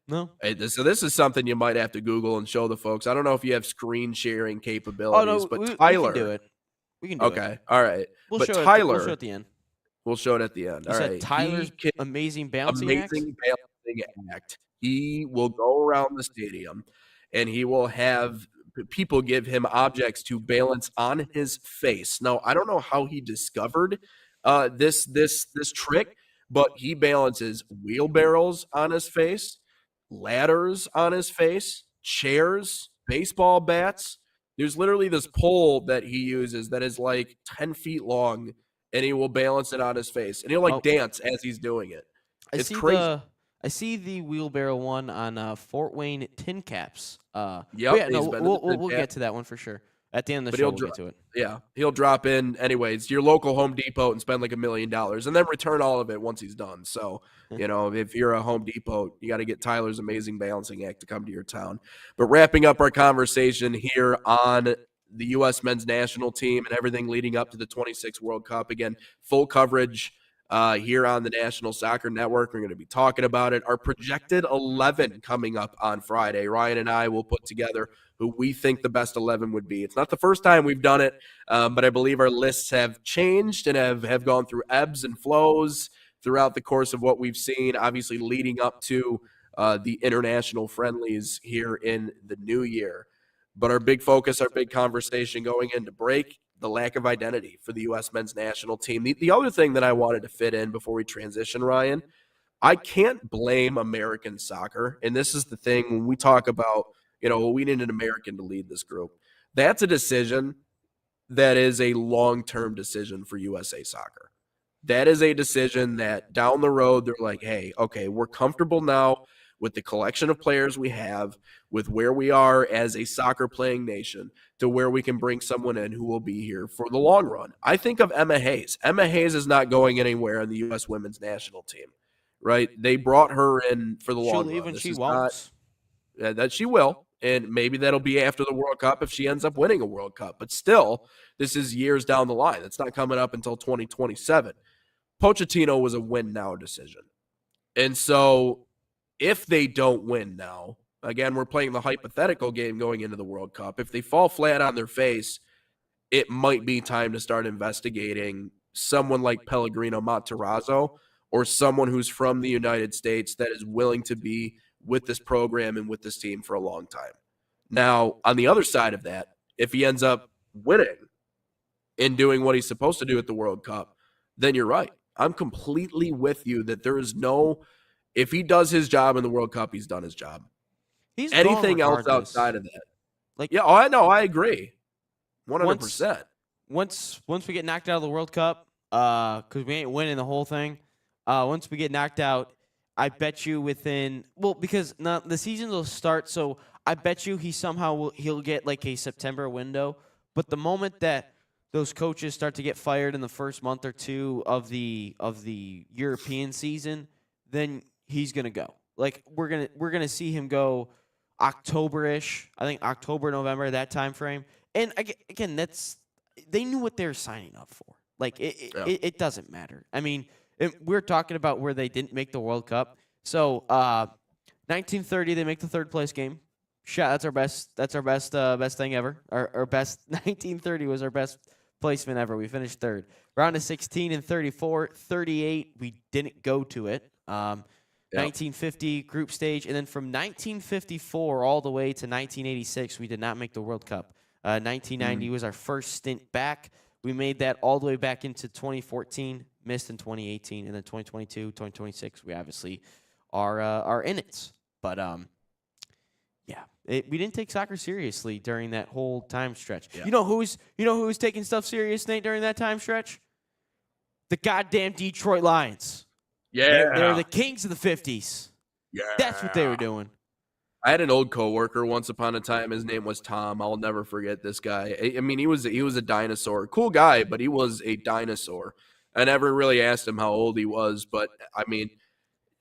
No. So this is something you might have to Google and show the folks. I don't know if you have screen sharing capabilities, but Tyler. We can do it. We can do it. Okay. All right. We'll but show Tyler. We'll show it at the end. We'll show it at the end. You said Tyler's Amazing Balancing Act? Act. He will go around the stadium and he will have people give him objects to balance on his face. Now, I don't know how he discovered this trick, but he balances wheelbarrows on his face, ladders on his face, chairs, baseball bats. There's literally this pole that he uses that is like 10 feet long, and he will balance it on his face, and he'll dance as he's doing it. It's crazy. I see the wheelbarrow one on Fort Wayne Tin Caps. Yep. Yeah, no, we'll get to that one for sure. At the end of the show, we'll get to it. Yeah, he'll drop in anyways, your local Home Depot and spend like $1 million and then return all of it once he's done. So, if you're a Home Depot, you got to get Tyler's Amazing Balancing Act to come to your town. But wrapping up our conversation here on the U.S. men's national team and everything leading up to the 26 World Cup. Again, full coverage here on the National Soccer Network. We're going to be talking about it. Our projected 11 coming up on Friday. Ryan and I will put together who we think the best 11 would be. It's not the first time we've done it, but I believe our lists have changed and have gone through ebbs and flows throughout the course of what we've seen, obviously leading up to the international friendlies here in the new year. But our big focus, our big conversation going into break, the lack of identity for the U.S. men's national team. The other thing that I wanted to fit in before we transition, Ryan, I can't blame American soccer. And this is the thing when we talk about, we need an American to lead this group. That's a decision that is a long-term decision for USA Soccer. That is a decision that down the road, they're like, hey, okay, we're comfortable now with the collection of players we have, with where we are as a soccer playing nation, to where we can bring someone in who will be here for the long run. I think of Emma Hayes. Emma Hayes is not going anywhere in the U.S. women's national team, right? They brought her in for the long run. She'll leave when she wants. That she will, and maybe that'll be after the World Cup if she ends up winning a World Cup. But still, this is years down the line. It's not coming up until 2027. Pochettino was a win-now decision. And so if they don't win now, again, we're playing the hypothetical game going into the World Cup. If they fall flat on their face, it might be time to start investigating someone like Pellegrino Matarazzo or someone who's from the United States that is willing to be with this program and with this team for a long time. Now, on the other side of that, if he ends up winning and doing what he's supposed to do at the World Cup, then you're right. I'm completely with you that there is no – if he does his job in the World Cup, he's done his job. He's anything else outside of that. I know. I agree. 100%. Once we get knocked out of the World Cup, because we ain't winning the whole thing, once we get knocked out, I bet you because the season will start, so I bet you he'll get like a September window. But the moment that those coaches start to get fired in the first month or two of the European season, then he's gonna go. Like we're gonna see him go October-ish. I think October, November, that time frame. And again, they knew what they were signing up for. Like it doesn't matter. I mean, we're talking about where they didn't make the World Cup. So 1930, they make the third place game. That's our best thing ever. Our best 1930 was our best placement ever. We finished third. Round of 16 and 34, 38. We didn't go to it. 1950 group stage, and then from 1954 all the way to 1986, we did not make the World Cup. 1990 was our first stint back. We made that all the way back into 2014, missed in 2018, and then 2022, 2026. We obviously are in it, but we didn't take soccer seriously during that whole time stretch. Yeah. You know who's taking stuff serious, Nate, during that time stretch? The goddamn Detroit Lions. Yeah. They're the kings of the 50s. Yeah. That's what they were doing. I had an old coworker once upon a time. His name was Tom. I'll never forget this guy. I mean, he was a dinosaur. Cool guy, but he was a dinosaur. I never really asked him how old he was, but I mean,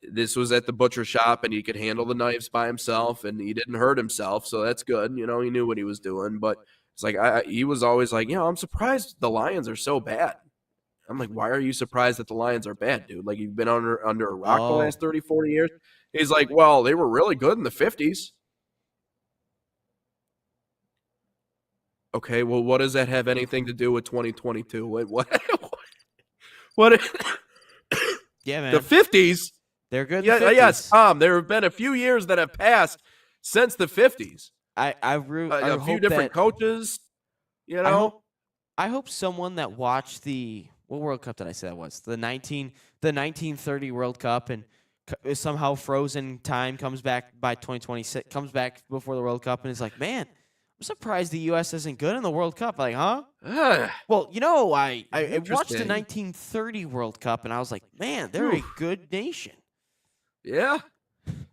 this was at the butcher shop and he could handle the knives by himself and he didn't hurt himself. So that's good. You know, he knew what he was doing, but it's like, he was always like, I'm surprised the Lions are so bad. I'm like, why are you surprised that the Lions are bad, dude? Like, you've been under a rock the last 30, 40 years. He's like, well, they were really good in the 50s. Okay, well, what does that have anything to do with 2022? What? Yeah, man. The 50s? They're good. Yeah, yes, Tom. There have been a few years that have passed since the 50s. I a few different coaches. You know, I hope someone that watched what World Cup did I say that was? The 1930 World Cup and somehow frozen time comes back by 2026, comes back before the World Cup and is like, man, I'm surprised the U.S. isn't good in the World Cup. Like, huh? Well, I watched the 1930 World Cup and I was like, man, they're a good nation. Yeah.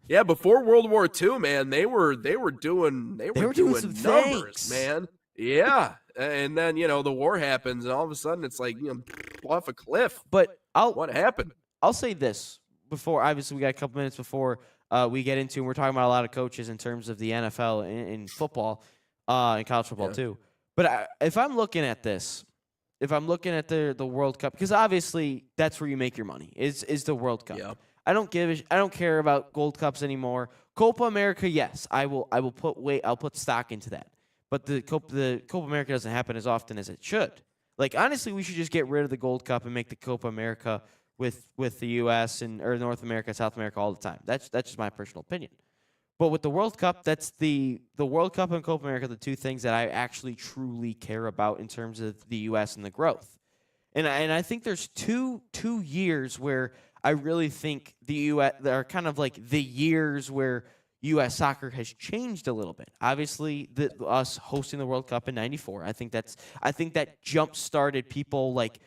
Yeah, before World War II, man, they were doing some numbers, things. Man. Yeah. And then, the war happens and all of a sudden it's like, off a cliff. But what happened? I'll say this before, obviously we got a couple minutes before we get into, and we're talking about a lot of coaches in terms of the NFL in football, and college football too. But if I'm looking at this, if I'm looking at the World Cup, because obviously that's where you make your money is the World Cup. Yeah. I don't care about Gold Cups anymore. Copa America, yes, I'll put stock into that. But the Copa America doesn't happen as often as it should. Like, honestly, we should just get rid of the Gold Cup and make the Copa America with the U.S. or North America, South America all the time. That's just my personal opinion. But with the World Cup, that's the World Cup and Copa America, the two things that I actually truly care about in terms of the U.S. and the growth. And I think there's two years where I really think the U.S. are kind of like the years where U.S. soccer has changed a little bit. Obviously, us hosting the World Cup in '94, I think that jump-started people like,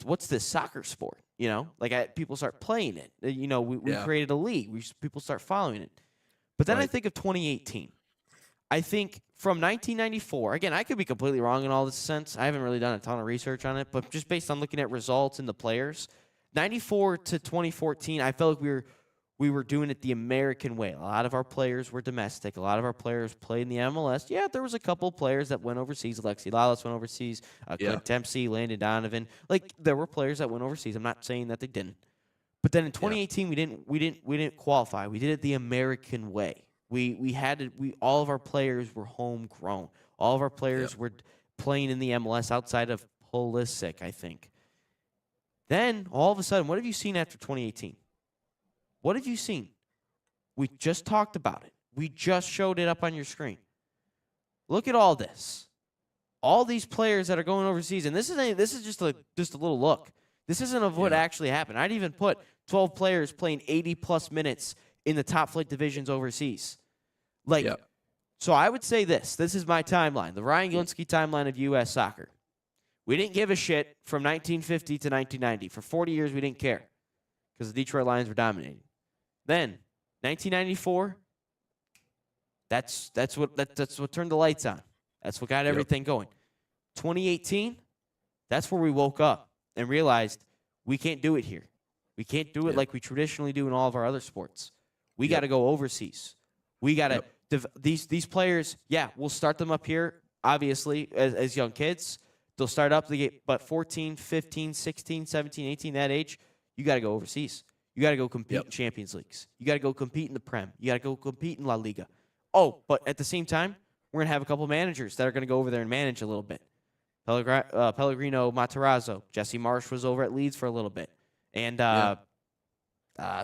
what's this soccer sport? People start playing it. We created a league. People start following it. But then I think of 2018. I think from 1994, again, I could be completely wrong in all this sense. I haven't really done a ton of research on it, but just based on looking at results and the players, 94 to 2014, I felt like we were doing it the American way. A lot of our players were domestic. A lot of our players played in the MLS. Yeah, there was a couple players that went overseas. Alexi Lalas went overseas. Clint Dempsey, Landon Donovan. Like, there were players that went overseas. I'm not saying that they didn't. But then in 2018, we didn't qualify. We did it the American way. All of our players were homegrown. All of our players were playing in the MLS outside of Pulisic, I think. Then all of a sudden, what have you seen after 2018? What have you seen? We just talked about it. We just showed it up on your screen. Look at all this. All these players that are going overseas, and this is just a little look. This isn't of what actually happened. I'd even put 12 players playing 80-plus minutes in the top flight divisions overseas. So I would say this. This is my timeline, the Ryan Glinsky timeline of U.S. soccer. We didn't give a shit from 1950 to 1990. For 40 years, we didn't care because the Detroit Lions were dominating. Then, 1994, that's what turned the lights on. That's what got everything going. 2018, that's where we woke up and realized we can't do it here. We can't do it like we traditionally do in all of our other sports. We got to go overseas. We got to these players. Yeah, we'll start them up here. Obviously, as young kids, they'll start up. But 14, 15, 16, 17, 18, that age, you got to go overseas. You got to go compete in Champions Leagues. You got to go compete in the Prem. You got to go compete in La Liga. Oh, but at the same time, we're going to have a couple managers that are going to go over there and manage a little bit. Pellegrino Matarazzo. Jesse Marsh was over at Leeds for a little bit. And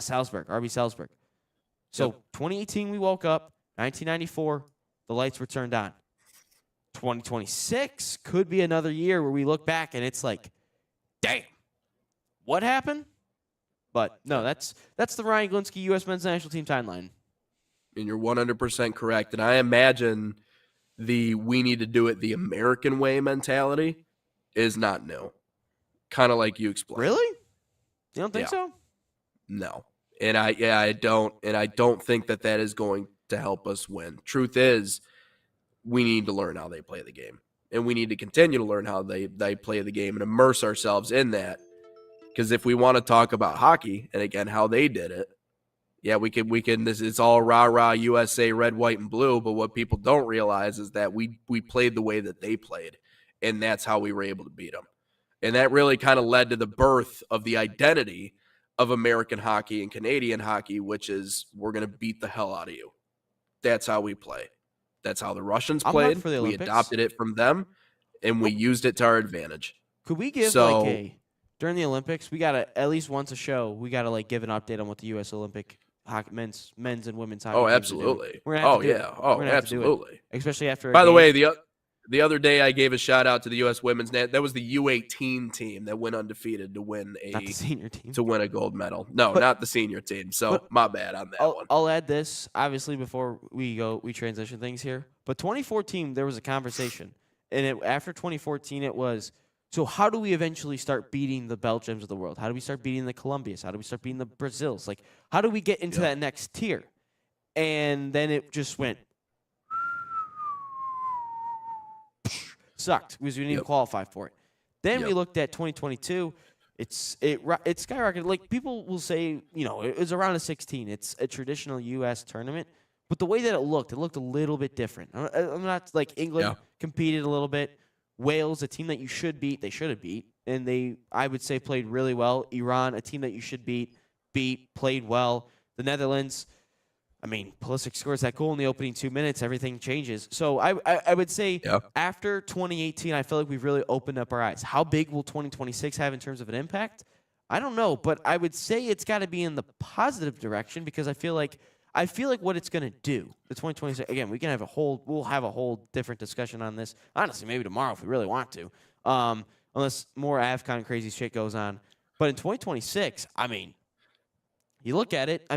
Salzburg, RB Salzburg. So 2018, we woke up. 1994, the lights were turned on. 2026 could be another year where we look back and it's like, damn, what happened? But no, that's the Ryan Glinsky U.S. men's national team timeline. And you're 100% correct. And I imagine we need to do it the American way mentality is not new. Kind of like you explained. Really? You don't think so? No. And I don't. And I don't think that is going to help us win. Truth is, we need to learn how they play the game. And we need to continue to learn how they play the game and immerse ourselves in that. Because if we want to talk about hockey and again how they did it, yeah, we can. This is all rah rah USA, red, white, and blue. But what people don't realize is that we played the way that they played, and that's how we were able to beat them. And that really kind of led to the birth of the identity of American hockey and Canadian hockey, which is we're going to beat the hell out of you. That's how we play. That's how the Russians played. We adopted it from them, and we used it to our advantage. Could we give during the Olympics, we got to at least once a show, we got to give an update on what the U.S. Olympic hockey, men's and women's hockey. Oh, absolutely. Absolutely. Especially after. By the way, the other day I gave a shout out to the U.S. women's net. That was the U18 team that went undefeated to win not the senior team to win a gold medal. No, not the senior team. So my bad on that one. I'll add this obviously before we transition things here. But 2014 there was a conversation, and after 2014 it was. So how do we eventually start beating the Belgiums of the world? How do we start beating the Colombias? How do we start beating the Brazils? Like, how do we get into that next tier? And then it just went sucked because we didn't even qualify for it. Then we looked at 2022. It skyrocketed. Like people will say, it was around a 16. It's a traditional U.S. tournament, but the way that it looked a little bit different. I'm not like England competed a little bit. Wales, a team that you should beat, they should have beat, and they, I would say, played really well. Iran, a team that you should beat, played well. The Netherlands, Pulisic scores that goal in the opening 2 minutes, everything changes. So I would say after 2018, I feel like we've really opened up our eyes. How big will 2026 have in terms of an impact? I don't know, but I would say it's got to be in the positive direction because I feel like what it's going to do, the 2026, again, we'll have a whole different discussion on this. Honestly, maybe tomorrow if we really want to, unless more AFCON crazy shit goes on. But in 2026, you look at it,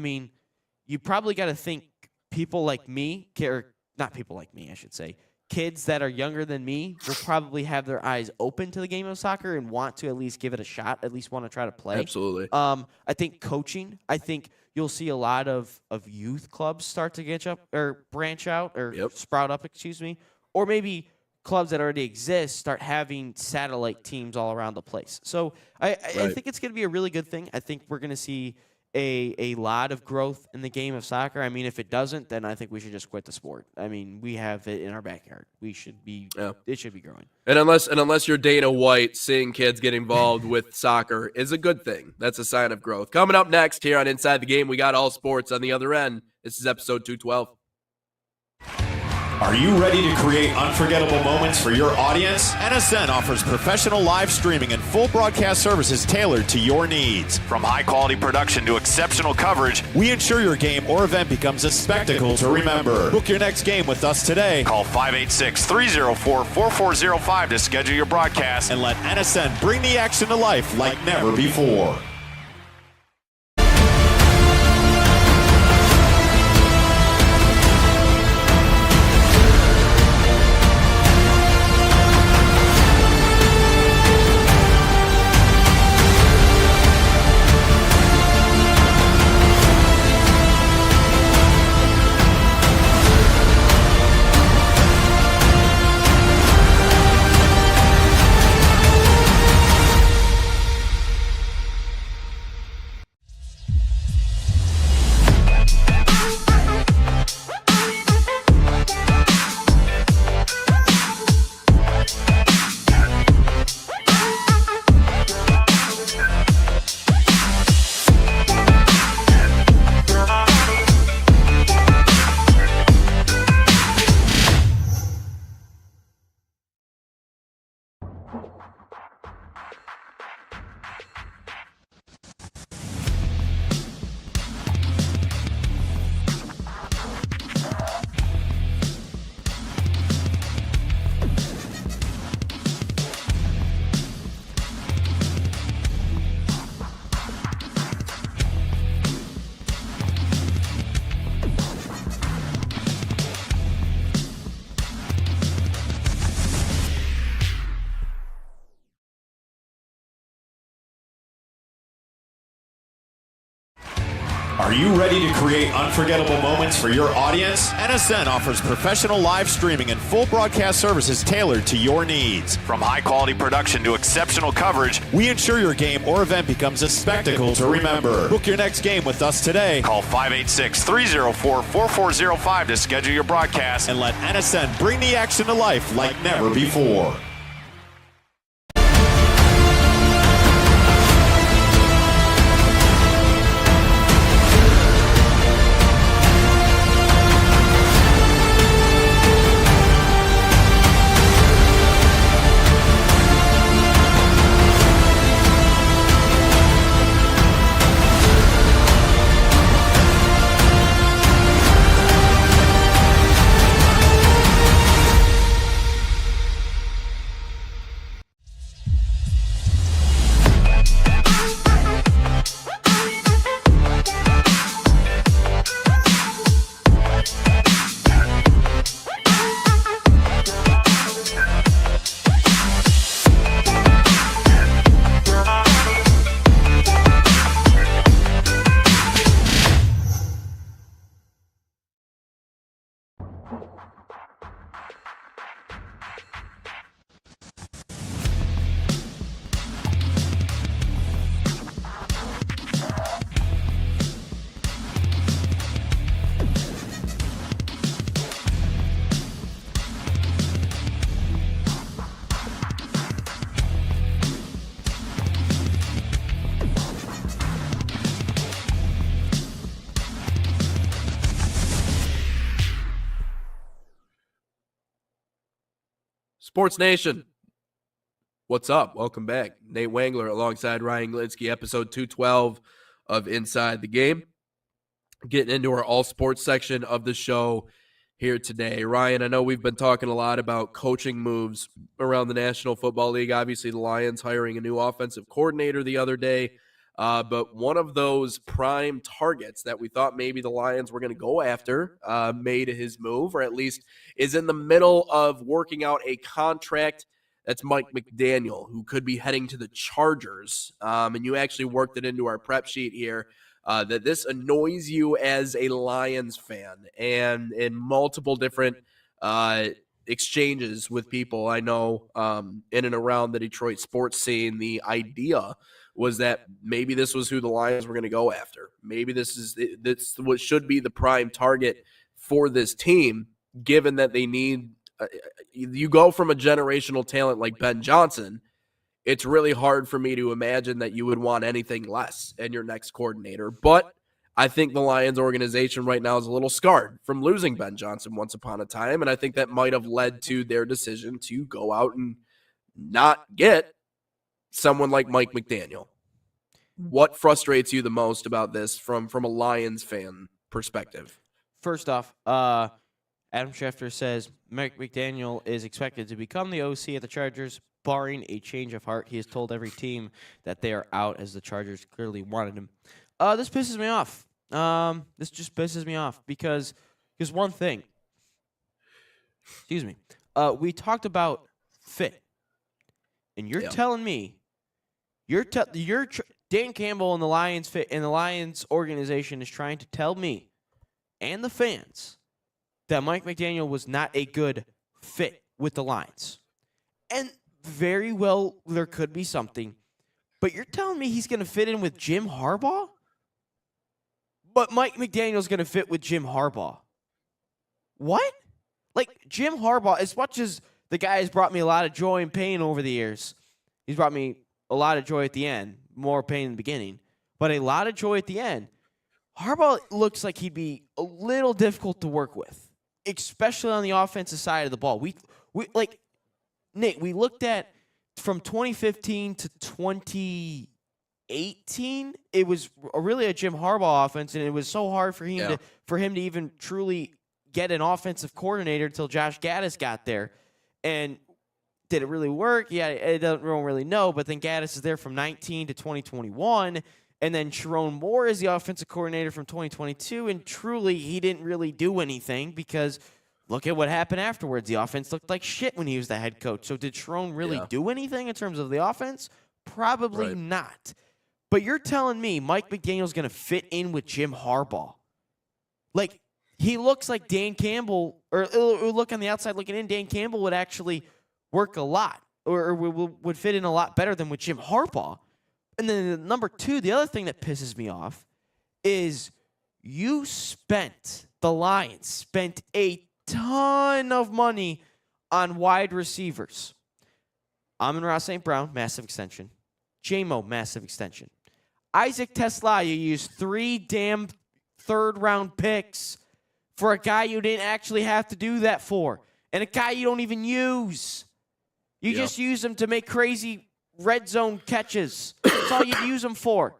you probably got to think people like me, or not people like me, I should say, kids that are younger than me will probably have their eyes open to the game of soccer and want to at least give it a shot, at least want to try to play. Absolutely. I think coaching, you'll see a lot of youth clubs start to branch out or sprout up, or maybe clubs that already exist start having satellite teams all around the place. So I think it's going to be a really good thing. I think we're going to see a lot of growth in the game of soccer. If it doesn't, then I think we should just quit the sport. We have it in our backyard. It should be growing. And unless you're Dana White, seeing kids get involved with soccer is a good thing. That's a sign of growth. Coming up next here on Inside the Game, we got all sports on the other end. This is episode 212. Are you ready to create unforgettable moments for your audience? NSN offers professional live streaming and full broadcast services tailored to your needs. From high-quality production to exceptional coverage, we ensure your game or event becomes a spectacle to remember. Book your next game with us today. Call 586-304-4405 to schedule your broadcast. And let NSN bring the action to life like never before. Are you ready to create unforgettable moments for your audience? NSN offers professional live streaming and full broadcast services tailored to your needs. From high-quality production to exceptional coverage, We ensure your game or event becomes a spectacle to remember. Book your next game with us today call 586-304-4405 to schedule your broadcast. and let NSN bring the action to life like never before. Sports Nation, what's up? Welcome back. Nate Wangler alongside Ryan Glinsky, episode 212 of Inside the Game. Getting into our all sports section of the show here today. Ryan, I know we've been talking a lot about coaching moves around the National Football League. Obviously, the Lions hiring a new offensive coordinator the other day. But one of those prime targets that we thought maybe the Lions were going to go after made his move, or at least is in the middle of working out a contract. That's Mike McDaniel, who could be heading to the Chargers. And you actually worked it into our prep sheet here that this annoys you as a Lions fan. And in multiple different exchanges with people I know in and around the Detroit sports scene, the idea was that maybe this was who the Lions were going to go after. Maybe this what should be the prime target for this team, given that they need you go from a generational talent like Ben Johnson. It's really hard for me to imagine that you would want anything less in your next coordinator. But I think the Lions organization right now is a little scarred from losing Ben Johnson once upon a time, and I think that might have led to their decision to go out and not get someone like Mike McDaniel. What frustrates you the most about this from a Lions fan perspective? First off, Adam Schefter says Mike McDaniel is expected to become the OC at the Chargers, barring a change of heart. He has told every team that they are out, as the Chargers clearly wanted him. This pisses me off. This just pisses me off because one thing. Excuse me. We talked about fit, and you're telling me Dan Campbell and the Lions fit and the Lions organization is trying to tell me and the fans that Mike McDaniel was not a good fit with the Lions. And very well, there could be something. But you're telling me he's going to fit in with Jim Harbaugh? But Mike McDaniel's going to fit with Jim Harbaugh. What? Like, Jim Harbaugh, as much as the guy has brought me a lot of joy and pain over the years, he's brought me a lot of joy at the end, more pain in the beginning, but a lot of joy at the end. Harbaugh looks like he'd be a little difficult to work with, especially on the offensive side of the ball. We like, Nate, we looked at from 2015 to 2018, it was really a Jim Harbaugh offense, and it was so hard for him to even truly get an offensive coordinator until Josh Gaddis got there. And did it really work? Yeah, it doesn't really know, but then Gaddis is there from 19 to 2021, and then Sharon Moore is the offensive coordinator from 2022, and truly he didn't really do anything because look at what happened afterwards. The offense looked like shit when he was the head coach. So did Sharon really do anything in terms of the offense? Probably not. But you're telling me Mike McDaniel's going to fit in with Jim Harbaugh? Like, he looks like Dan Campbell, or look on the outside looking in, Dan Campbell would actually work a lot, or would fit in a lot better than with Jim Harbaugh. And then number two, the other thing that pisses me off is the Lions spent a ton of money on wide receivers. Amon-Ra St. Brown, massive extension. J-Mo, massive extension. Isaac TeSlaa, you used 3 damn third-round picks for a guy you didn't actually have to do that for, and a guy you don't even use. You just use him to make crazy red zone catches. That's all you use him for.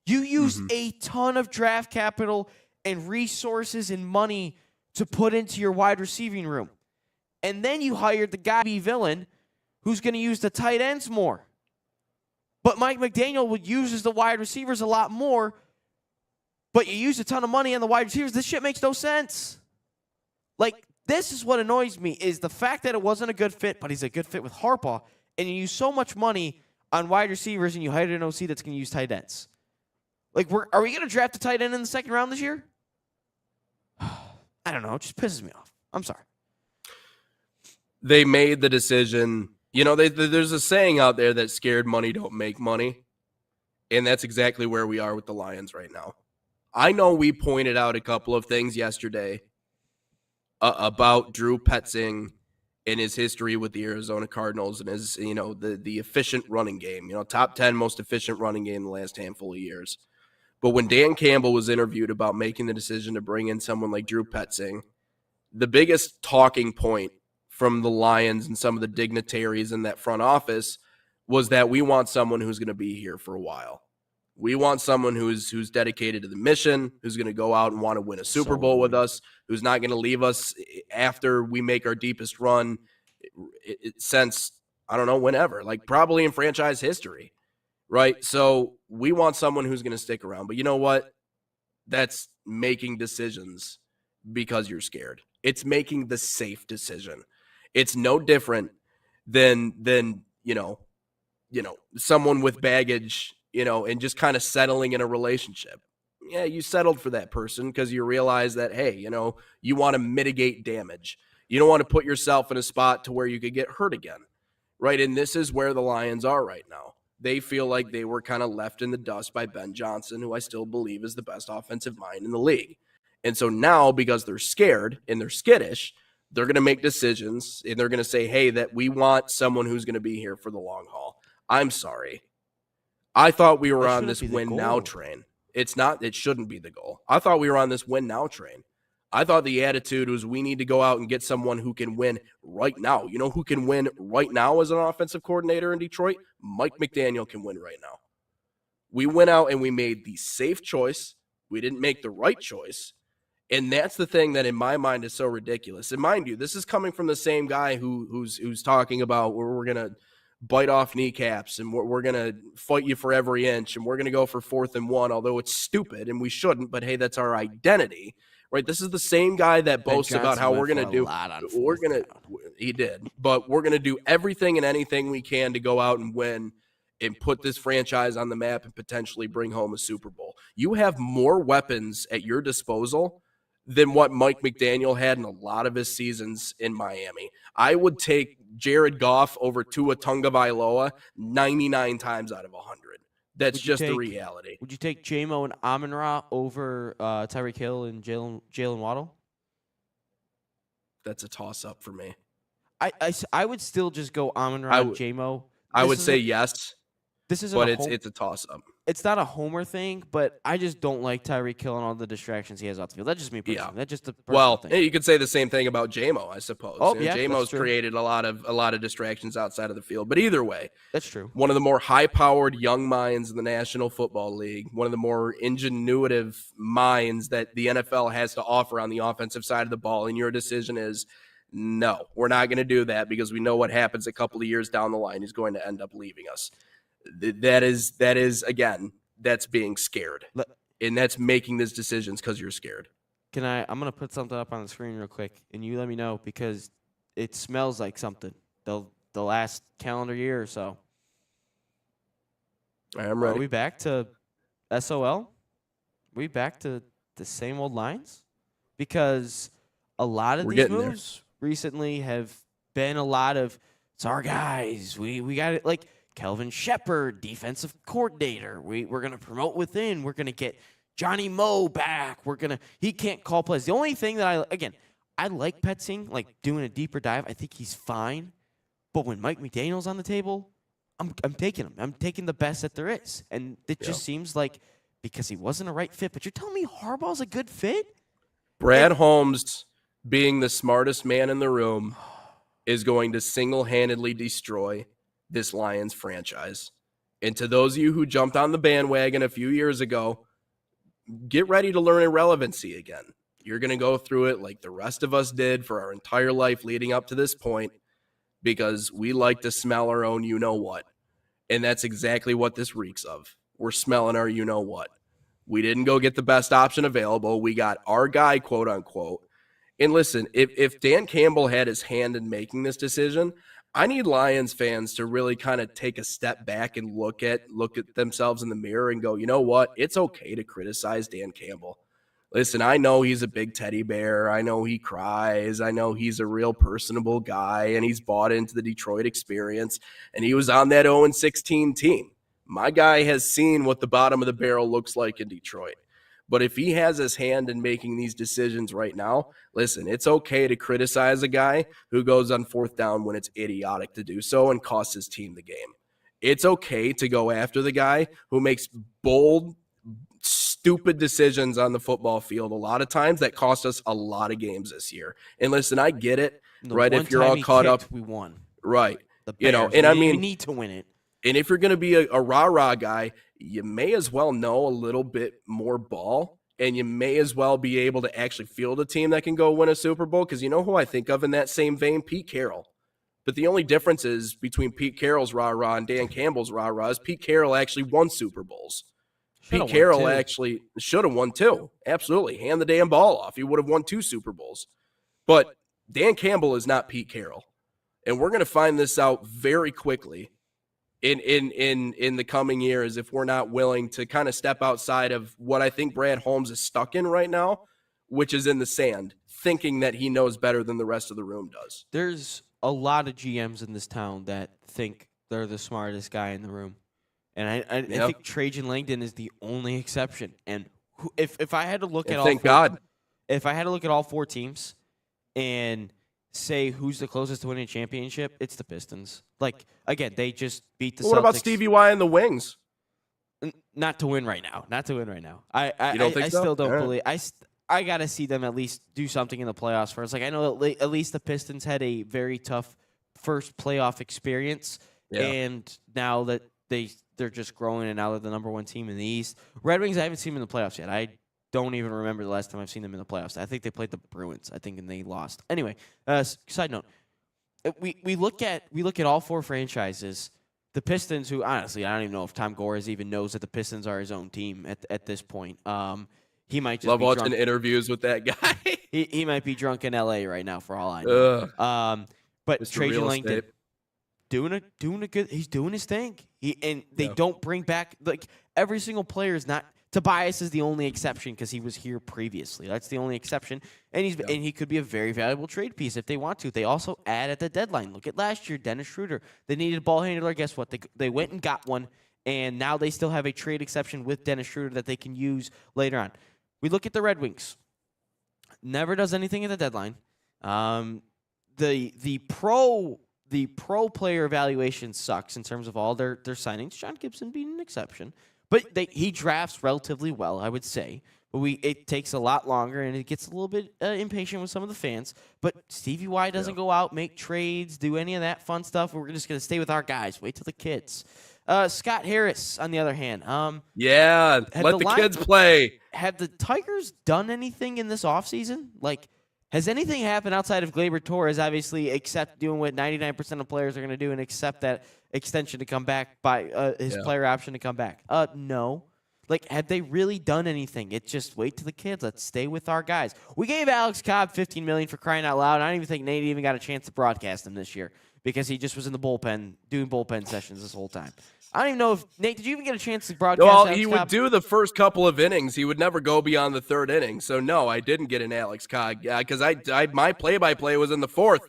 You used a ton of draft capital and resources and money to put into your wide receiving room. And then you hired the guy, villain, who's going to use the tight ends more. But Mike McDaniel uses the wide receivers a lot more, but you use a ton of money on the wide receivers. This shit makes no sense. Like, this is what annoys me, is the fact that it wasn't a good fit, but he's a good fit with Harbaugh, and you use so much money on wide receivers and you hired an OC that's going to use tight ends. Like, are we going to draft a tight end in the second round this year? I don't know. It just pisses me off. I'm sorry. They made the decision. You know, there's a saying out there that scared money don't make money, and that's exactly where we are with the Lions right now. I know we pointed out a couple of things yesterday about Drew Petzing and his history with the Arizona Cardinals and his, you know, the efficient running game, you know, top 10 most efficient running game in the last handful of years. But when Dan Campbell was interviewed about making the decision to bring in someone like Drew Petzing, the biggest talking point from the Lions and some of the dignitaries in that front office was that we want someone who's going to be here for a while. We want someone who's dedicated to the mission, who's going to go out and want to win a Super Bowl with us, who's not going to leave us after we make our deepest run since, I don't know, whenever, like probably in franchise history, right? So we want someone who's going to stick around. But you know what? That's making decisions because you're scared. It's making the safe decision. It's no different than you know, someone with baggage, you know, and just kind of settling in a relationship. Yeah, you settled for that person because you realize that, hey, you know, you want to mitigate damage. You don't want to put yourself in a spot to where you could get hurt again, right? And this is where the Lions are right now. They feel like they were kind of left in the dust by Ben Johnson, who I still believe is the best offensive mind in the league. And so now, because they're scared and they're skittish, they're going to make decisions and they're going to say, hey, that we want someone who's going to be here for the long haul. I'm sorry. I thought we were on this win now train. It's not. It shouldn't be the goal. I thought we were on this win now train. I thought the attitude was we need to go out and get someone who can win right now. You know who can win right now as an offensive coordinator in Detroit? Mike McDaniel can win right now. We went out and we made the safe choice. We didn't make the right choice. And that's the thing that in my mind is so ridiculous. And mind you, this is coming from the same guy who's talking about where we're going to bite off kneecaps and we're going to fight you for every inch and we're going to go for 4th and 1, although it's stupid and we shouldn't, but hey, that's our identity, right? This is the same guy that boasts about how we're going to do, he did, but we're going to do everything and anything we can to go out and win and put this franchise on the map and potentially bring home a Super Bowl. You have more weapons at your disposal than what Mike McDaniel had in a lot of his seasons in Miami. I would take Jared Goff over Tua Tagovailoa 99 times out of 100. That's just the reality. Would you take J-Mo and Amon-Ra over Tyreek Hill and Jalen Waddle? That's a toss-up for me. I would still just go Amon-Ra and J-Mo. I would say yes. This is, but it's a toss-up. It's not a homer thing, but I just don't like Tyreek Hill and all the distractions he has off the field. That's just me personally. Yeah. That's just the thing. You could say the same thing about J-Mo, I suppose. Oh, yeah, J-Mo's created a lot of distractions outside of the field. But either way, that's true. One of the more high-powered young minds in the National Football League, one of the more ingenuitive minds that the NFL has to offer on the offensive side of the ball, and your decision is, no, we're not going to do that because we know what happens a couple of years down the line. He's going to end up leaving us. That is again, that's being scared, and that's making these decisions because you're scared. I'm gonna put something up on the screen real quick, and you let me know because it smells like something. The last calendar year or so. I'm Are ready. we back to SOL? We back to the same old lines? Because a lot of We're these getting there. moves recently have been a lot of, it's our guys. We got it. Like Kelvin Shepard, defensive coordinator. We're going to promote within. We're going to get Johnny Moe back. He can't call plays. The only thing that I like Pet Singh, like doing a deeper dive. I think he's fine. But when Mike McDaniel's on the table, I'm taking him. I'm taking the best that there is. And it just seems like because he wasn't a right fit. But you're telling me Harbaugh's a good fit? Brad Holmes, being the smartest man in the room, is going to single-handedly destroy this Lions franchise. And to those of you who jumped on the bandwagon a few years ago, get ready to learn irrelevancy again. You're going to go through it like the rest of us did for our entire life leading up to this point, because we like to smell our own you-know-what. And that's exactly what this reeks of. We're smelling our you-know-what. We didn't go get the best option available. We got our guy, quote unquote. And listen, if Dan Campbell had his hand in making this decision, I need Lions fans to really kind of take a step back and look at themselves in the mirror and go, you know what? It's okay to criticize Dan Campbell. Listen, I know he's a big teddy bear. I know he cries. I know he's a real personable guy, and he's bought into the Detroit experience, and he was on that 0-16 team. My guy has seen what the bottom of the barrel looks like in Detroit. But if he has his hand in making these decisions right now, listen, it's okay to criticize a guy who goes on fourth down when it's idiotic to do so and costs his team the game. It's okay to go after the guy who makes bold, stupid decisions on the football field a lot of times that cost us a lot of games this year. And listen, I get it, right? If you're all caught up, we won. Right. The Bears, you know, and I mean, we need to win it. And if you're going to be a rah-rah guy, you may as well know a little bit more ball, and you may as well be able to actually field a team that can go win a Super Bowl, because you know who I think of in that same vein? Pete Carroll. But the only difference is between Pete Carroll's rah-rah and Dan Campbell's rah-rah is Pete Carroll actually won Super Bowls. Pete Carroll actually should have won 2. Absolutely. Hand the damn ball off. He would have won 2 Super Bowls. But Dan Campbell is not Pete Carroll. And we're going to find this out very quickly in the coming years if we're not willing to kind of step outside of what I think Brad Holmes is stuck in right now, which is in the sand, thinking that he knows better than the rest of the room does. There's a lot of GMs in this town that think they're the smartest guy in the room. And I think Trajan Langdon is the only exception. And if I had to look at if I had to look at all 4 teams and say who's the closest to winning a championship, it's the Pistons. Like, again, they just beat the Celtics. What about Stevie Y and the Wings? Not to win right now. Not to win right now. I so? still don't believe. I got to see them at least do something in the playoffs first. Like, I know at least the Pistons had a very tough first playoff experience, and now that they're just growing, and now they're the number 1 team in the East. Red Wings, I haven't seen them in the playoffs yet. I don't even remember the last time I've seen them in the playoffs. I think they played the Bruins, and they lost. Anyway, side note, we look at all 4 franchises. The Pistons, who honestly I don't even know if Tom Gores even knows that the Pistons are his own team at this point. He might just love be watching drunk. Interviews with that guy. he might be drunk in L.A. right now for all I know. But Mr. Trajan Real Langdon Estate. doing a good. He's doing his thing. They don't bring back, like, every single player is not. Tobias is the only exception because he was here previously. That's the only exception, and he could be a very valuable trade piece if they want to. They also add at the deadline. Look at last year, Dennis Schroeder. They needed a ball handler. Guess what? They went and got one, and now they still have a trade exception with Dennis Schroeder that they can use later on. We look at the Red Wings. Never does anything at the deadline. The pro player evaluation sucks in terms of all their signings. John Gibson being an exception. But he drafts relatively well, I would say. But it takes a lot longer, and it gets a little bit impatient with some of the fans. But Stevie Y doesn't go out, make trades, do any of that fun stuff. We're just going to stay with our guys. Wait till the kids. Scott Harris, on the other hand. Let the kids play. Have the Tigers done anything in this offseason? Like, has anything happened outside of Gleyber Torres, obviously, except doing what 99% of players are going to do and accept that extension to come back by his player option to come back? No. Like, have they really done anything? It's just wait till the kids. Let's stay with our guys. We gave Alex Cobb $15 million for crying out loud. I don't even think Nate even got a chance to broadcast him this year because he just was in the bullpen doing bullpen sessions this whole time. I don't even know if Nate. Did you even get a chance to broadcast? Well, Alex he Cobb? would do the first couple of innings. He would never go beyond the third inning. So no, I didn't get an Alex Cobb because my play-by-play was in the fourth.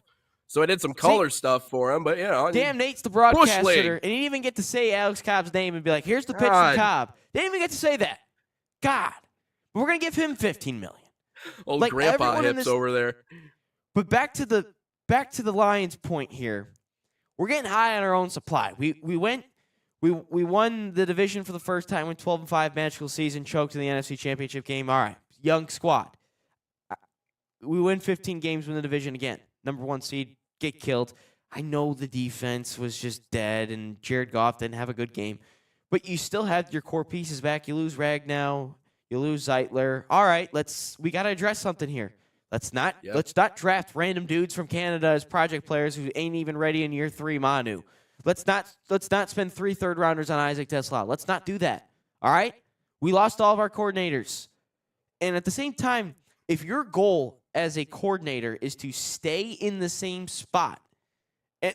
So I did some color stuff for him, but damn, Nate's the broadcaster, and he didn't even get to say Alex Cobb's name and be like, "Here's the pitch from Cobb." They didn't even get to say that. God, we're gonna give him $15 million. Old Grandpa Hips over there. But back to the Lions point here. We're getting high on our own supply. We won the division for the first time, went 12-5, magical season, choked in the NFC Championship game. All right, young squad. We win 15 games, win the division again. Number 1 seed, get killed. I know the defense was just dead, and Jared Goff didn't have a good game. But you still had your core pieces back. You lose Ragnow. You lose Zeitler. All right, we got to address something here. Let's not draft random dudes from Canada as project players who ain't even ready in year 3, Manu. Let's not spend 3 third-rounders on Isaac Tesla. Let's not do that. All right? We lost all of our coordinators. And at the same time, if your goal as a coordinator is to stay in the same spot, and,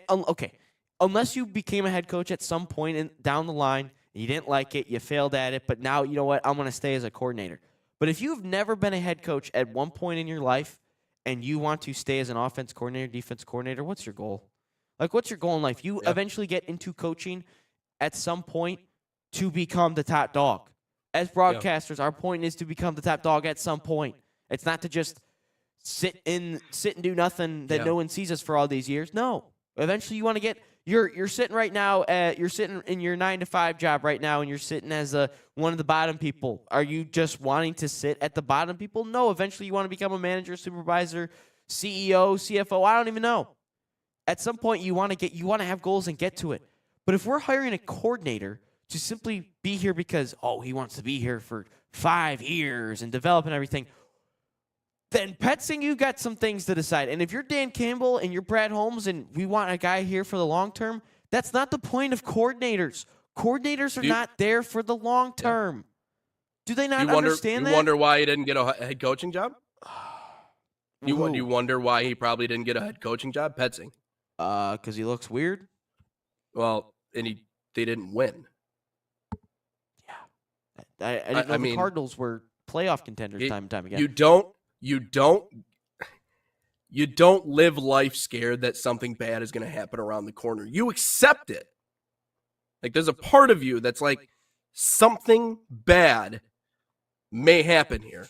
unless you became a head coach at some point down the line, and you didn't like it, you failed at it, but now, you know what, I'm going to stay as a coordinator. But if you've never been a head coach at one point in your life and you want to stay as an offense coordinator, defense coordinator, what's your goal? Like, what's your goal in life? You eventually get into coaching at some point to become the top dog. As broadcasters, our point is to become the top dog at some point. It's not to just sit and do nothing that no one sees us for all these years. No. Eventually, you want to get you're sitting right now you're sitting in your 9-to-5 job right now, and you're sitting as one of the bottom people. Are you just wanting to sit at the bottom people? No. Eventually, you want to become a manager, supervisor, CEO, CFO. I don't even know. At some point, you want to have goals and get to it. But if we're hiring a coordinator to simply be here because he wants to be here for 5 years and develop and everything, then Petsing, you got some things to decide. And if you're Dan Campbell and you're Brad Holmes and we want a guy here for the long term, that's not the point of coordinators. Coordinators are not there for the long term. Do they not understand that? You wonder why he didn't get a head coaching job? You wonder why he probably didn't get a head coaching job? Petsing. Because he looks weird? Well, and they didn't win. Yeah. I didn't know the Cardinals were playoff contenders time and time again. You don't live life scared that something bad is going to happen around the corner. You accept it. Like, there's a part of you that's like, something bad may happen here.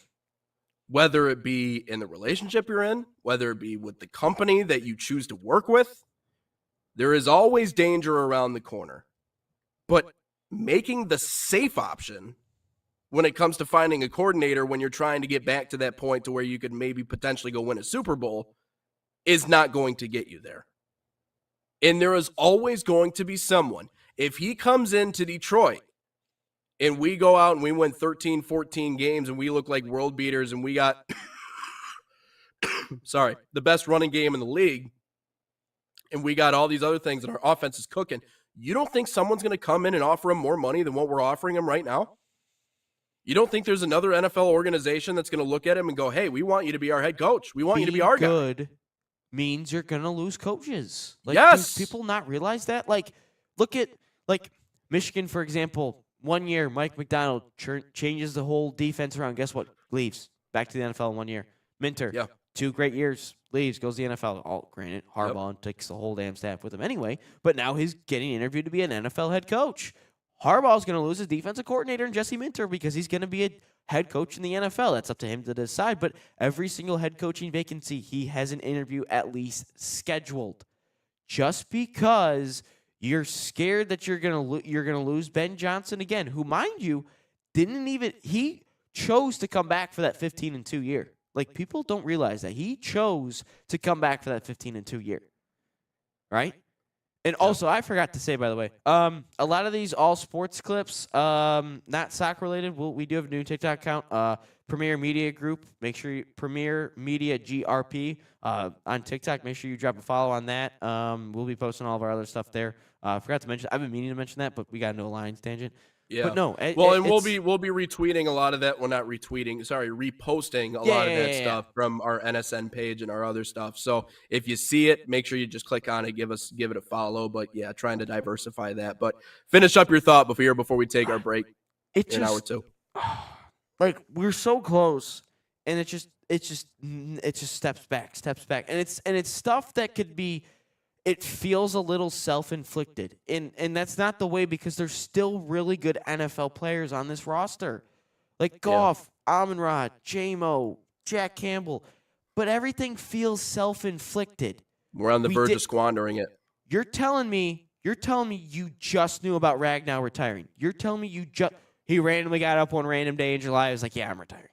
Whether it be in the relationship you're in, whether it be with the company that you choose to work with, there is always danger around the corner. But making the safe option when it comes to finding a coordinator when you're trying to get back to that point to where you could maybe potentially go win a Super Bowl is not going to get you there. And there is always going to be someone. If he comes into Detroit and we go out and we win 13, 14 games and we look like world beaters and we got, the best running game in the league, and we got all these other things and our offense is cooking, you don't think someone's going to come in and offer him more money than what we're offering him right now? You don't think there's another NFL organization that's going to look at him and go, hey, we want you to be our head coach. We want you to be our guy. Good means you're going to lose coaches. Like, yes. Do people not realize that? Like, look at, Michigan, for example. 1 year, Mike McDonald changes the whole defense around. Guess what? Leaves. Back to the NFL in 1 year. Minter, 2 great years, leaves, goes to the NFL. Granted, Harbaugh takes the whole damn staff with him anyway, but now he's getting interviewed to be an NFL head coach. Harbaugh's going to lose his defensive coordinator in Jesse Minter because he's going to be a head coach in the NFL. That's up to him to decide. But every single head coaching vacancy, he has an interview at least scheduled. Just because you're scared that you're going to lose Ben Johnson again, who, mind you, he chose to come back for that 15-2 year. Like, people don't realize that he chose to come back for that 15-2 year, right? And also, I forgot to say, by the way, a lot of these all sports clips, not soccer related. We do have a new TikTok account, Premier Media Group. Make sure Premier Media GRP on TikTok. Make sure you drop a follow on that. We'll be posting all of our other stuff there. I forgot to mention. I've been meaning to mention that, but we got into a Lions tangent. Yeah. But no, And we'll be retweeting a lot of that. Well, not retweeting. Sorry, reposting a lot of that stuff from our NSN page and our other stuff. So if you see it, make sure you just click on it, give it a follow. But yeah, trying to diversify that. But finish up your thought before we take our break. It's an hour or two. Like we're so close, and it just steps back, and it's stuff that could be. It feels a little self-inflicted, and that's not the way because there's still really good NFL players on this roster, like Goff, Amon-Ra, J-Mo, Jack Campbell, but everything feels self-inflicted. We're on the verge of squandering it. You're telling me you just knew about Ragnow retiring. You're telling me he randomly got up one random day in July. He was like, yeah, I'm retiring.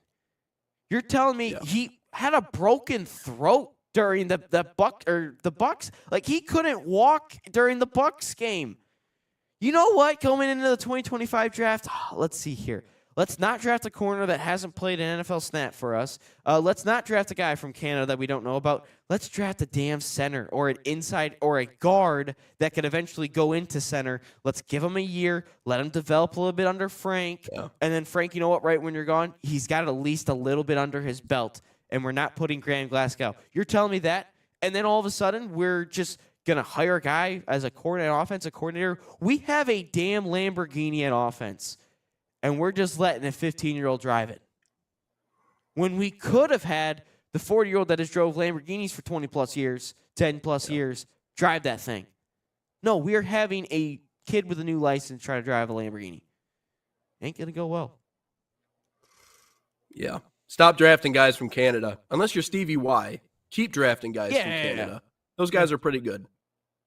You're telling me he had a broken throat during the Bucks. Like, he couldn't walk during the Bucks game. You know what? Going into the 2025 draft, let's see here. Let's not draft a corner that hasn't played an NFL snap for us. Let's not draft a guy from Canada that we don't know about. Let's draft a damn center or an inside or a guard that could eventually go into center. Let's give him a year. Let him develop a little bit under Frank. Yeah. And then Frank, you know what? Right when you're gone, he's got at least a little bit under his belt. And we're not putting Graham Glasgow. You're telling me that? And then all of a sudden, we're just going to hire a guy as a coordinator, offensive coordinator. We have a damn Lamborghini at offense. And we're just letting a 15-year-old drive it. When we could have had the 40-year-old that has drove Lamborghinis for 20-plus years, 10-plus years, drive that thing. No, we are having a kid with a new license try to drive a Lamborghini. Ain't going to go well. Yeah. Stop drafting guys from Canada. Unless you're Stevie Y, keep drafting guys from Canada. Those guys are pretty good.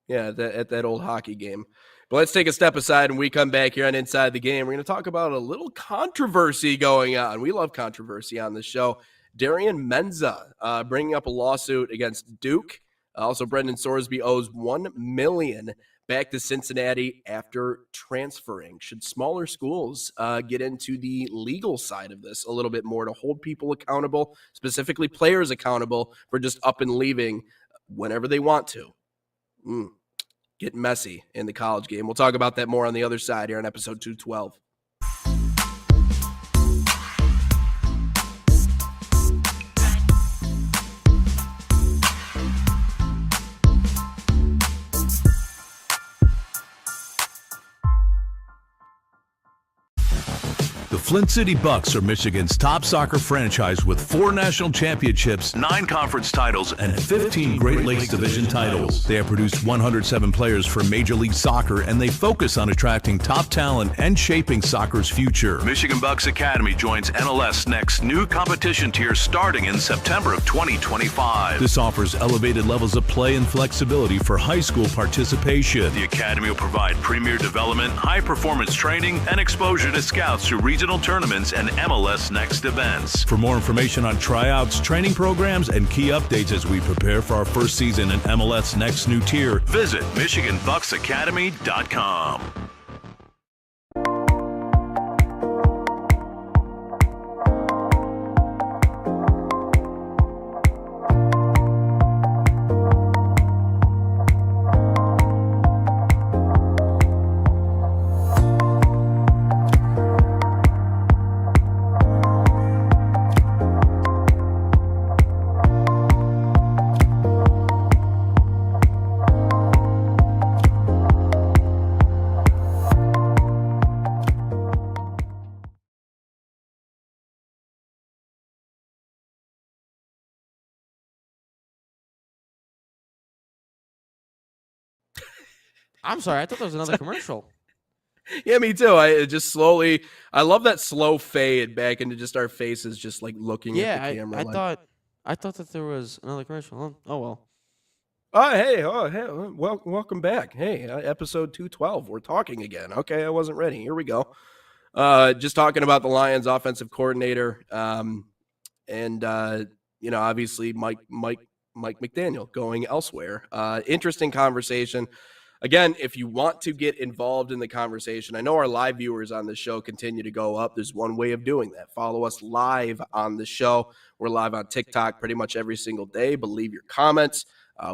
Yeah, at that old hockey game. But let's take a step aside and we come back here on Inside the Game. We're going to talk about a little controversy going on. We love controversy on this show. Darian Menza bringing up a lawsuit against Duke. Also, Brendan Sorsby owes $1 million back to Cincinnati after transferring. Should smaller schools get into the legal side of this a little bit more to hold people accountable, specifically players accountable for just up and leaving whenever they want to? Getting messy in the college game. We'll talk about that more on the other side here on episode 212. The Flint City Bucks are Michigan's top soccer franchise with 4 national championships, 9 conference titles, and 15 Great Lakes Division titles. They have produced 107 players for Major League Soccer, and they focus on attracting top talent and shaping soccer's future. Michigan Bucks Academy joins NLS Next new competition tier starting in September of 2025. This offers elevated levels of play and flexibility for high school participation. The Academy will provide premier development, high-performance training, and exposure to scouts through regional tournaments and MLS Next events. For more information on tryouts, training programs, and key updates as we prepare for our first season in MLS Next new tier, visit MichiganBucksAcademy.com. I'm sorry. I thought there was another commercial. Yeah, me too. I love that slow fade back into just our faces, just like looking at the camera. I thought that there was another commercial. Oh well. Hey, welcome back. Hey, episode 212. We're talking again. Okay, I wasn't ready. Here we go. Just talking about the Lions offensive coordinator, and obviously Mike McDaniel going elsewhere. Interesting conversation. Again, if you want to get involved in the conversation, I know our live viewers on the show continue to go up. There's one way of doing that. Follow us live on the show. We're live on TikTok pretty much every single day, but leave your comments.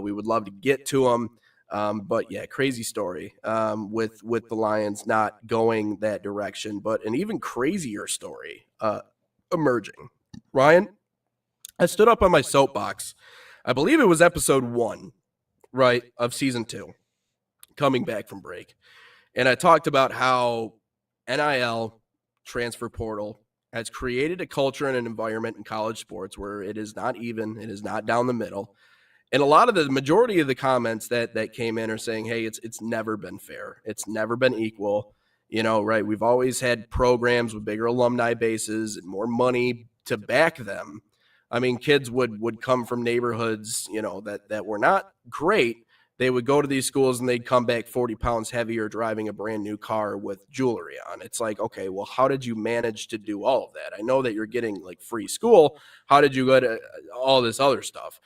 We would love to get to them. But yeah, crazy story with the Lions not going that direction, but an even crazier story emerging. Ryan, I stood up on my soapbox. I believe it was episode 1, right, of season 2, coming back from break. And I talked about how NIL, transfer portal, has created a culture and an environment in college sports where it is not even, it is not down the middle. And a lot of the majority of the comments that came in are saying, hey, it's never been fair. It's never been equal. You know, right? We've always had programs with bigger alumni bases and more money to back them. I mean, kids would come from neighborhoods, you know, that were not great. They would go to these schools and they'd come back 40 pounds heavier driving a brand new car with jewelry on. It's like, okay, well, how did you manage to do all of that? I know that you're getting like free school. How did you go to all this other stuff?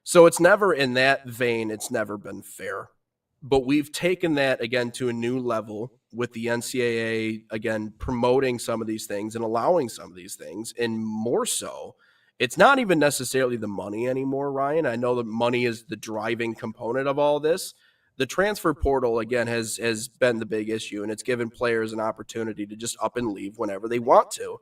So it's never in that vein. It's never been fair. But we've taken that, again, to a new level with the NCAA, again, promoting some of these things and allowing some of these things. And more so, it's not even necessarily the money anymore, Ryan. I know that money is the driving component of all this. The transfer portal, again, has been the big issue, and it's given players an opportunity to just up and leave whenever they want to.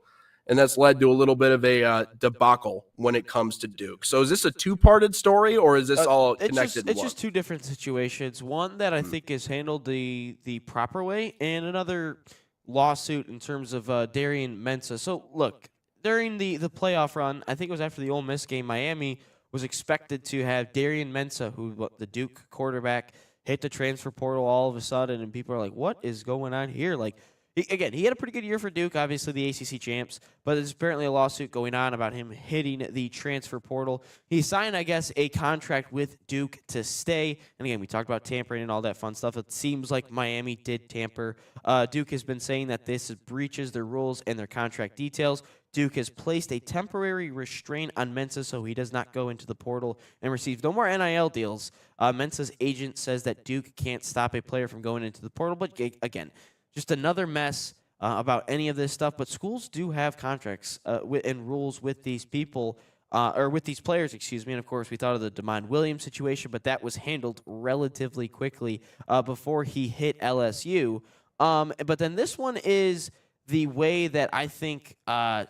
And that's led to a little bit of a debacle when it comes to Duke. So is this a two-parted story, or is this all connected? It's just two different situations. One that I think is handled the proper way, and another lawsuit in terms of Darian Mensah. So, look, during the playoff run, I think it was after the Ole Miss game, Miami was expected to have Darian Mensah, who the Duke quarterback, hit the transfer portal all of a sudden, and people are like, what is going on here? Like, he had a pretty good year for Duke, obviously the ACC champs, but there's apparently a lawsuit going on about him hitting the transfer portal. He signed, I guess, a contract with Duke to stay. And again, we talked about tampering and all that fun stuff. It seems like Miami did tamper. Duke has been saying that this breaches their rules and their contract details. Duke has placed a temporary restraint on Mensah so he does not go into the portal and receive no more NIL deals. Mensah's agent says that Duke can't stop a player from going into the portal, but again, just another mess about any of this stuff. But schools do have contracts and rules with these people, or with these players, excuse me. And, of course, we thought of the Damon Williams situation, but that was handled relatively quickly before he hit LSU. But then this one is the way that I think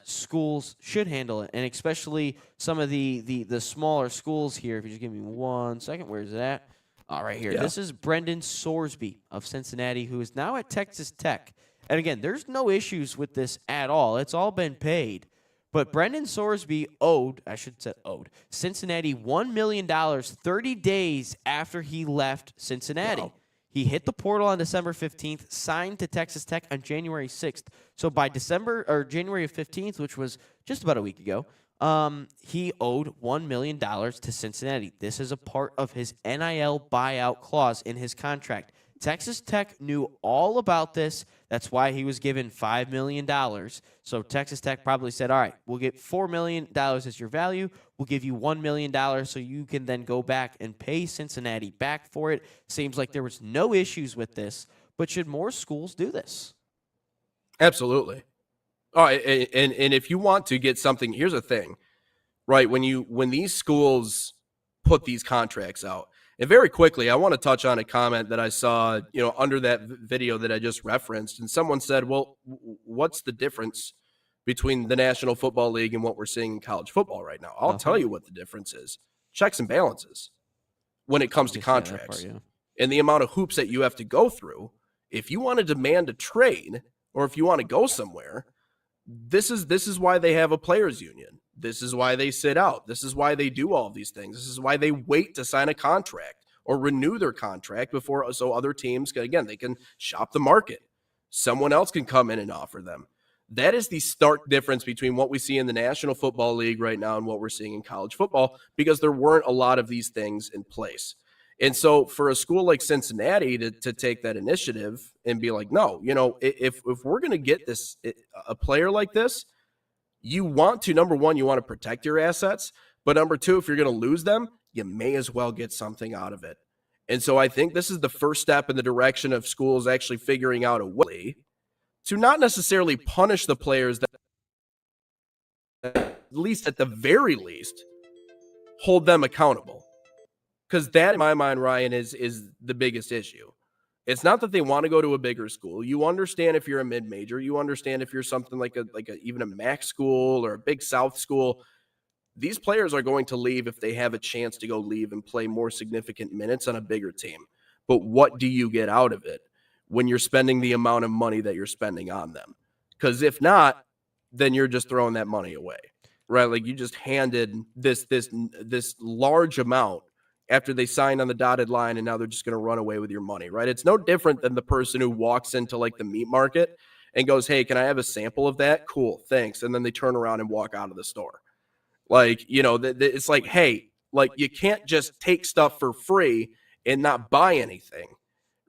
schools should handle it, and especially some of the smaller schools here. If you just give me 1 second, where's it at? Right here. Yeah. This is Brendan Sorsby of Cincinnati, who is now at Texas Tech. And again, there's no issues with this at all. It's all been paid. But Brendan Sorsby owed Cincinnati $1 million 30 days after he left Cincinnati. Wow. He hit the portal on December 15th, signed to Texas Tech on January 6th. So by January 15th, which was just about a week ago, he owed $1 million to Cincinnati. This is a part of his NIL buyout clause in his contract. Texas Tech knew all about this. That's why he was given $5 million. So Texas Tech probably said, all right, we'll get $4 million as your value. We'll give you $1 million so you can then go back and pay Cincinnati back for it. Seems like there was no issues with this, but should more schools do this? Absolutely. All right, and if you want to get something, here's the thing, right? When these schools put these contracts out, and very quickly, I want to touch on a comment that I saw, under that video that I just referenced, and someone said, "Well, what's the difference between the National Football League and what we're seeing in college football right now?" I'll tell you what the difference is: checks and balances when it comes to contracts, and the amount of hoops that you have to go through if you want to demand a trade or if you want to go somewhere. This is why they have a players union. This is why they sit out. This is why they do all of these things. This is why they wait to sign a contract or renew their contract before, so other teams can, again, they can shop the market. Someone else can come in and offer them. That is the stark difference between what we see in the National Football League right now and what we're seeing in college football, because there weren't a lot of these things in place. And so for a school like Cincinnati to take that initiative and be like, no, if we're going to get a player like this, you want to, number one, you want to protect your assets. But number two, if you're going to lose them, you may as well get something out of it. And so I think this is the first step in the direction of schools actually figuring out a way to not necessarily punish the players that, at least at the very least, hold them accountable. because that, in my mind, Ryan, is the biggest issue. It's not that they want to go to a bigger school. You understand if you're a mid-major. You understand if you're something like even a MAC school or a Big South school. These players are going to leave if they have a chance to go leave and play more significant minutes on a bigger team. But what do you get out of it when you're spending the amount of money that you're spending on them? Because if not, then you're just throwing that money away, right? Like you just handed this large amount after they signed on the dotted line, and now they're just going to run away with your money, right? It's no different than the person who walks into like the meat market and goes, "Hey, can I have a sample of that?" "Cool, thanks." And then they turn around and walk out of the store. Like, it's like, hey, like you can't just take stuff for free and not buy anything,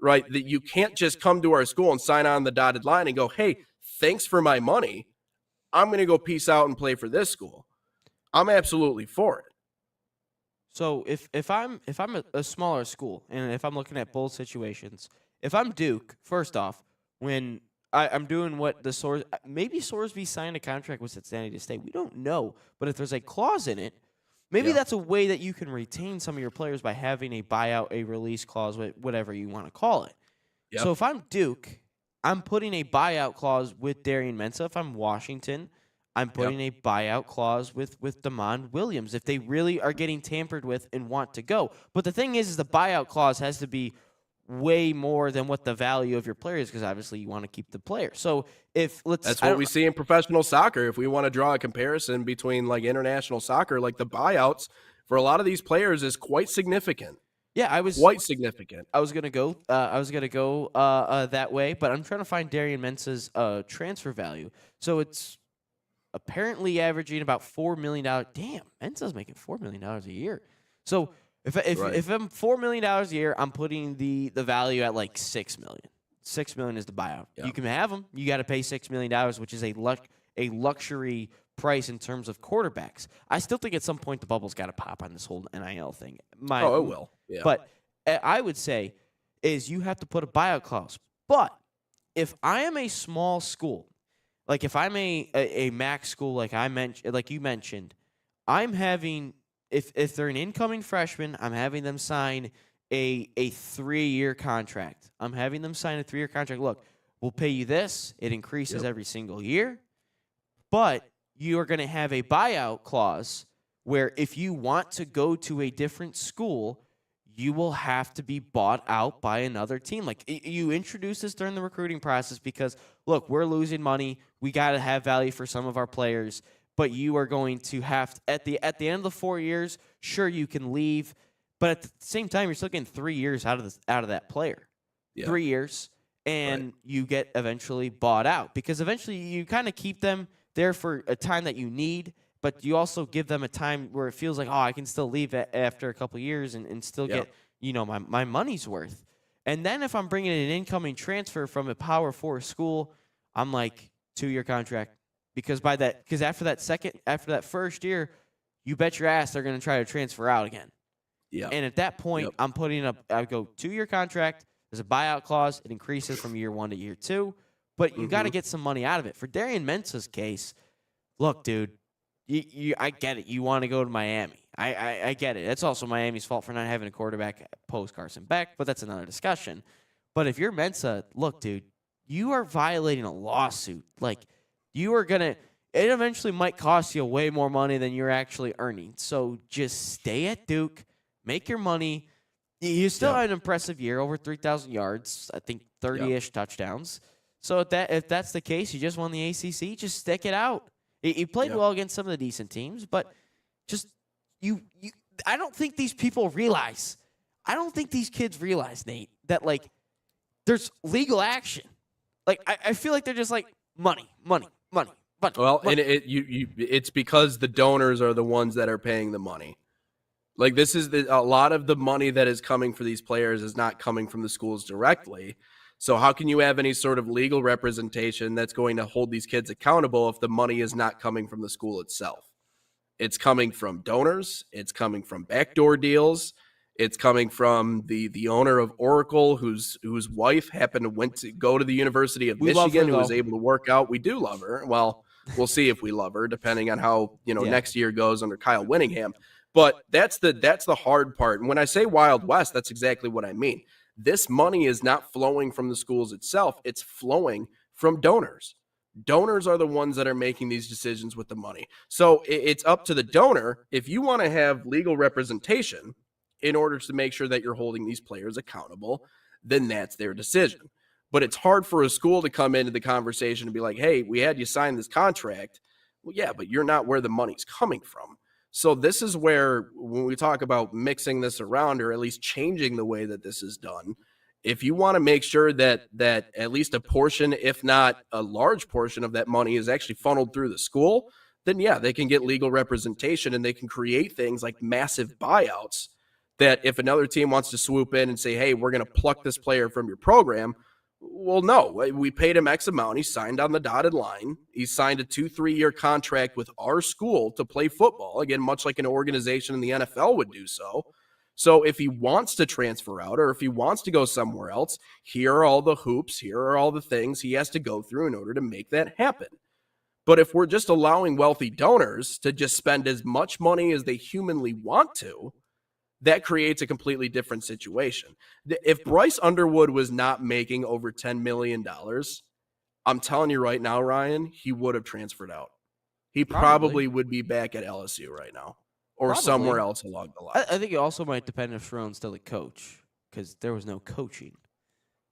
right? That you can't just come to our school and sign on the dotted line and go, "Hey, thanks for my money. I'm going to go peace out and play for this school." I'm absolutely for it. So if I'm a smaller school, and if I'm looking at both situations, if I'm Duke, first off, when I'm doing what the source, maybe Sorsby signed a contract with Cincinnati State. We don't know, but if there's a clause in it, maybe that's a way that you can retain some of your players by having a buyout, a release clause, whatever you want to call it. Yep. So if I'm Duke, I'm putting a buyout clause with Darian Mensah. If I'm Washington, I'm putting a buyout clause with Damon Williams if they really are getting tampered with and want to go. But the thing is the buyout clause has to be way more than what the value of your player is, because obviously you want to keep the player. So that's what we see in professional soccer. If we want to draw a comparison between like international soccer, like the buyouts for a lot of these players is quite significant. Yeah, quite significant. I was gonna go that way, but I'm trying to find Darian Mensah's transfer value. So it's apparently averaging about $4 million. Damn, Mensah's making $4 million a year. So if I'm $4 million a year, I'm putting the value at like $6 million. $6 million is the buyout. Yeah. You can have them. You got to pay $6 million, which is a luxury price in terms of quarterbacks. I still think at some point the bubble's got to pop on this whole NIL thing. It will. Yeah. But I would say is you have to put a buyout clause. But if I am a small school, like if I'm a MAC school, like you mentioned, I'm having if they're an incoming freshman, I'm having them sign a 3-year contract. I'm having them sign a 3-year contract. Look, we'll pay you this. It increases every single year, but you are going to have a buyout clause where if you want to go to a different school, you will have to be bought out by another team. Like you introduce this during the recruiting process because, look, we're losing money. We got to have value for some of our players, but you are going to have at the end of the 4 years, sure, you can leave, but at the same time, you're still getting 3 years out of that player. Yeah. 3 years, and you get eventually bought out because eventually you kind of keep them there for a time that you need, but you also give them a time where it feels like, oh, I can still leave after a couple of years and still get, my money's worth. And then if I'm bringing an incoming transfer from a Power 4 school, I'm like 2-year contract because after that first year, you bet your ass they're going to try to transfer out again. Yeah. And at that point, I'm putting up. I go 2-year contract. There's a buyout clause. It increases from year 1 to year 2, but you got to get some money out of it. For Darian Mensah's case, look, dude. I get it. You want to go to Miami. I get it. It's also Miami's fault for not having a quarterback post Carson Beck, but that's another discussion. But if you're Mensah, look, dude, you are violating a lawsuit. Like, you are going to – it eventually might cost you way more money than you're actually earning. So just stay at Duke, make your money. You still had an impressive year, over 3,000 yards, I think 30-ish touchdowns. So if that's the case, you just won the ACC, just stick it out. He played well against some of the decent teams, but just I don't think these people realize. I don't think these kids realize, Nate, that like there's legal action. Like I feel like they're just like money. Well, money. And it's because the donors are the ones that are paying the money. Like this is a lot of the money that is coming for these players is not coming from the schools directly. So how can you have any sort of legal representation that's going to hold these kids accountable if the money is not coming from the school itself? It's coming from donors. It's coming from backdoor deals. It's coming from the owner of Oracle, whose wife happened to go to the University of Michigan, who was able to work out. We do love her. Well, we'll see if we love her, depending on how next year goes under Kyle Whittingham. But that's the hard part. And when I say Wild West, that's exactly what I mean. This money is not flowing from the schools itself. It's flowing from donors. Donors are the ones that are making these decisions with the money. So it's up to the donor. If you want to have legal representation in order to make sure that you're holding these players accountable, then that's their decision. But it's hard for a school to come into the conversation and be like, hey, we had you sign this contract. Well, yeah, but you're not where the money's coming from. So this is where, when we talk about mixing this around, or at least changing the way that this is done, if you want to make sure that at least a portion, if not a large portion of that money is actually funneled through the school, then yeah, they can get legal representation and they can create things like massive buyouts that if another team wants to swoop in and say, hey, we're going to pluck this player from your program, well, no, we paid him X amount. He signed on the dotted line. He signed a 2-3 year contract with our school to play football. Again, much like an organization in the NFL would do so. So if he wants to transfer out, or if he wants to go somewhere else, here are all the hoops, here are all the things he has to go through in order to make that happen. But if we're just allowing wealthy donors to just spend as much money as they humanly want to, that creates a completely different situation. If Bryce Underwood was not making over $10 million, I'm telling you right now, Ryan, he would have transferred out. He probably would be back at LSU right now, or somewhere else along the line. I think it also might depend if Sharon's still a coach, because there was no coaching.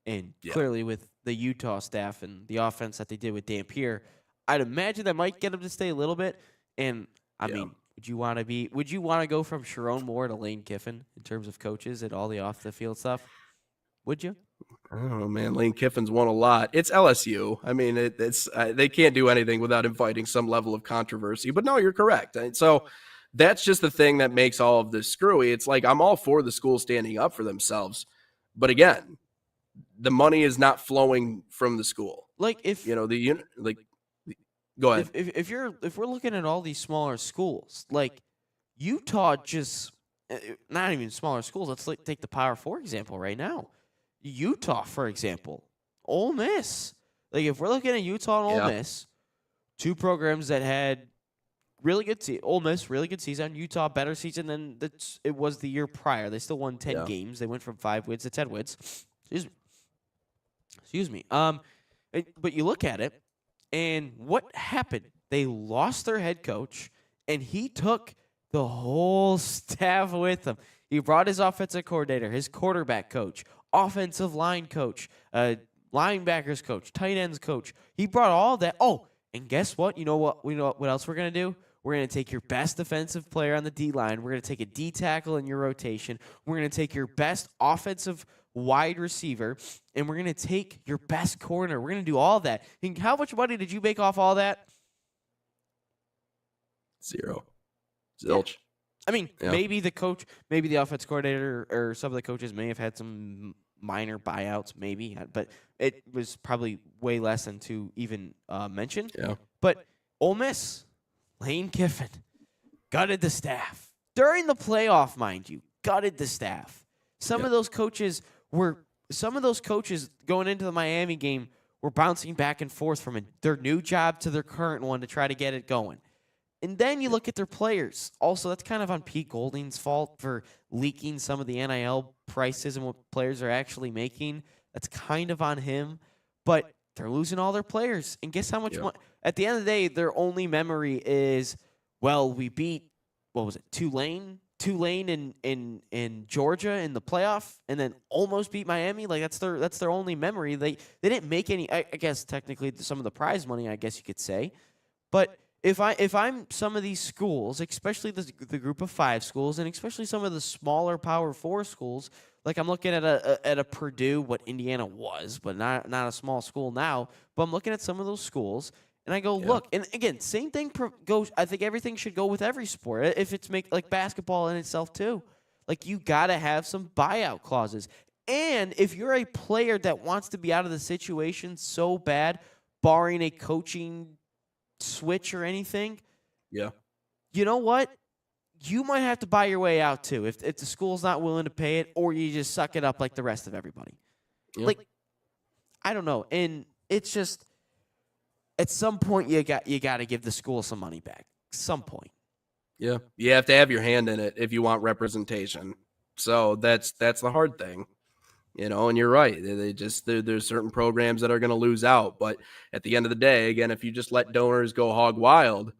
And clearly with the Utah staff and the offense that they did with Dampier, I'd imagine that might get him to stay a little bit. And, I mean, would you want to go from Sharon Moore to Lane Kiffin in terms of coaches and all the off the field stuff? Would you? Oh man, Lane Kiffin's won a lot. It's LSU. I mean, it's they can't do anything without inviting some level of controversy. But no, you're correct. And so that's just the thing that makes all of this screwy. It's like, I'm all for the school standing up for themselves, but again, the money is not flowing from the school. Like if go ahead. If we're looking at all these smaller schools, like Utah, just not even smaller schools. Let's take the Power 4 example right now. Utah, for example, Ole Miss. Like if we're looking at Utah and Ole Miss, two programs that had really good Ole Miss, really good season. Utah, better season than it was the year prior. They still won 10 games. They went from 5 wins to 10 wins. Excuse me. But you look at it, and what happened? They lost their head coach, and he took the whole staff with him. He brought his offensive coordinator, his quarterback coach, offensive line coach, linebackers coach, tight ends coach. He brought all that. Oh, and guess what? You know what? We know what else we're going to do? We're going to take your best defensive player on the D-line. We're going to take a D tackle in your rotation. We're going to take your best offensive wide receiver, and we're going to take your best corner. We're going to do all that. And how much money did you make off all that? Zero. Zilch. I mean, maybe the coach, maybe the offense coordinator or some of the coaches may have had some minor buyouts, maybe, but it was probably way less than to even mention. Yeah. But Ole Miss, Lane Kiffin, gutted the staff. During the playoff, mind you, gutted the staff. Some of those coaches going into the Miami game were bouncing back and forth from their new job to their current one to try to get it going. And then you look at their players. Also, that's kind of on Pete Golding's fault for leaking some of the NIL prices and what players are actually making. That's kind of on him. But they're losing all their players. And guess how much money? At the end of the day, their only memory is, well, we beat, what was it, Tulane in Georgia in the playoff, and then almost beat Miami. Like that's their only memory. They didn't make any. I guess technically some of the prize money, I guess you could say, but if I'm some of these schools, especially the group of 5 schools, and especially some of the smaller Power 4 schools, like I'm looking at a Purdue, what Indiana was, but not a small school now. But I'm looking at some of those schools, and I go, look, and again, same thing goes. I think everything should go with every sport. If it's like basketball in itself too, like you gotta have some buyout clauses. And if you're a player that wants to be out of the situation so bad, barring a coaching switch or anything, you know what? You might have to buy your way out too if the school's not willing to pay it, or you just suck it up like the rest of everybody. Like, I don't know, and it's just at some point you got to give the school some money back. Some point. Yeah, you have to have your hand in it if you want representation. So that's the hard thing, and you're right. There's certain programs that are going to lose out, but at the end of the day, again, if you just let donors go hog wild,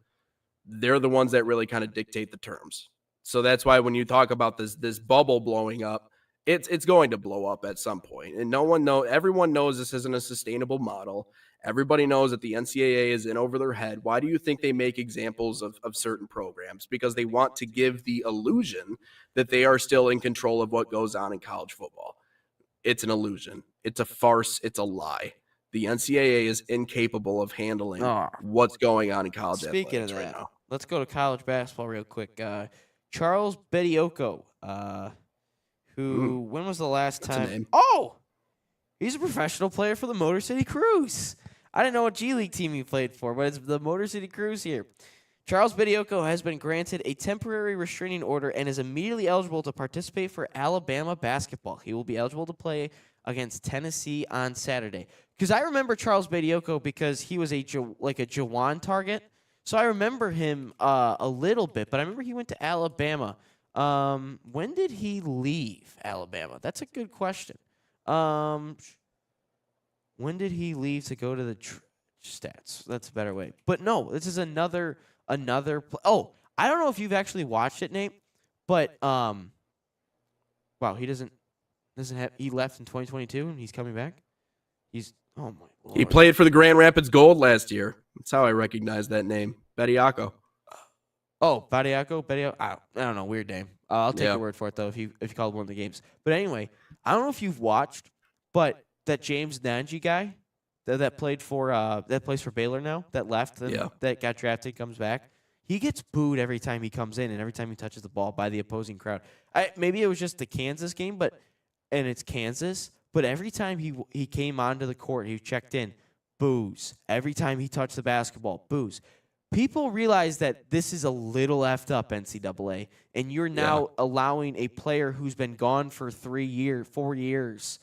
they're the ones that really kind of dictate the terms. So that's why when you talk about this bubble blowing up, it's going to blow up at some point, and everyone knows this isn't a sustainable model. Everybody knows that the NCAA is in over their head. Why do you think they make examples of certain programs? Because they want to give the illusion that they are still in control of what goes on in college football. It's an illusion. It's a farce. It's a lie. The NCAA is incapable of handling what's going on in college Speaking athletics of that, right now. let's go to college basketball real quick. Charles Bedioko, when was the last That's a time? name. Oh, he's a professional player for the Motor City Cruise. I didn't know what G League team he played for, but it's the Motor City Cruise here. Charles Bedioko has been granted a temporary restraining order and is immediately eligible to participate for Alabama basketball. He will be eligible to play against Tennessee on Saturday. Because I remember Charles Bedioko because he was a Jawan target. So I remember him a little bit, but I remember he went to Alabama. When did he leave Alabama? That's a good question. When did he leave to go to the stats? That's a better way. But no, this is another. Oh, I don't know if you've actually watched it, Nate. But wow, he doesn't have. He left in 2022 and he's coming back. Oh my Lord. He played for the Grand Rapids Gold last year. That's how I recognize that name, Bediako. Oh, Bediako. I don't know, weird name. I'll take your word for it though if you called one of the games. But anyway, I don't know if you've watched, but that James Nanji guy that played for that plays for Baylor now, that left, that got drafted, comes back. He gets booed every time he comes in and every time he touches the ball by the opposing crowd. Maybe it was just the Kansas game, and it's Kansas. But every time he came onto the court, he checked in, boos. Every time he touched the basketball, boos. People realize that this is a little effed up, NCAA, and you're now allowing a player who's been gone for 4 years,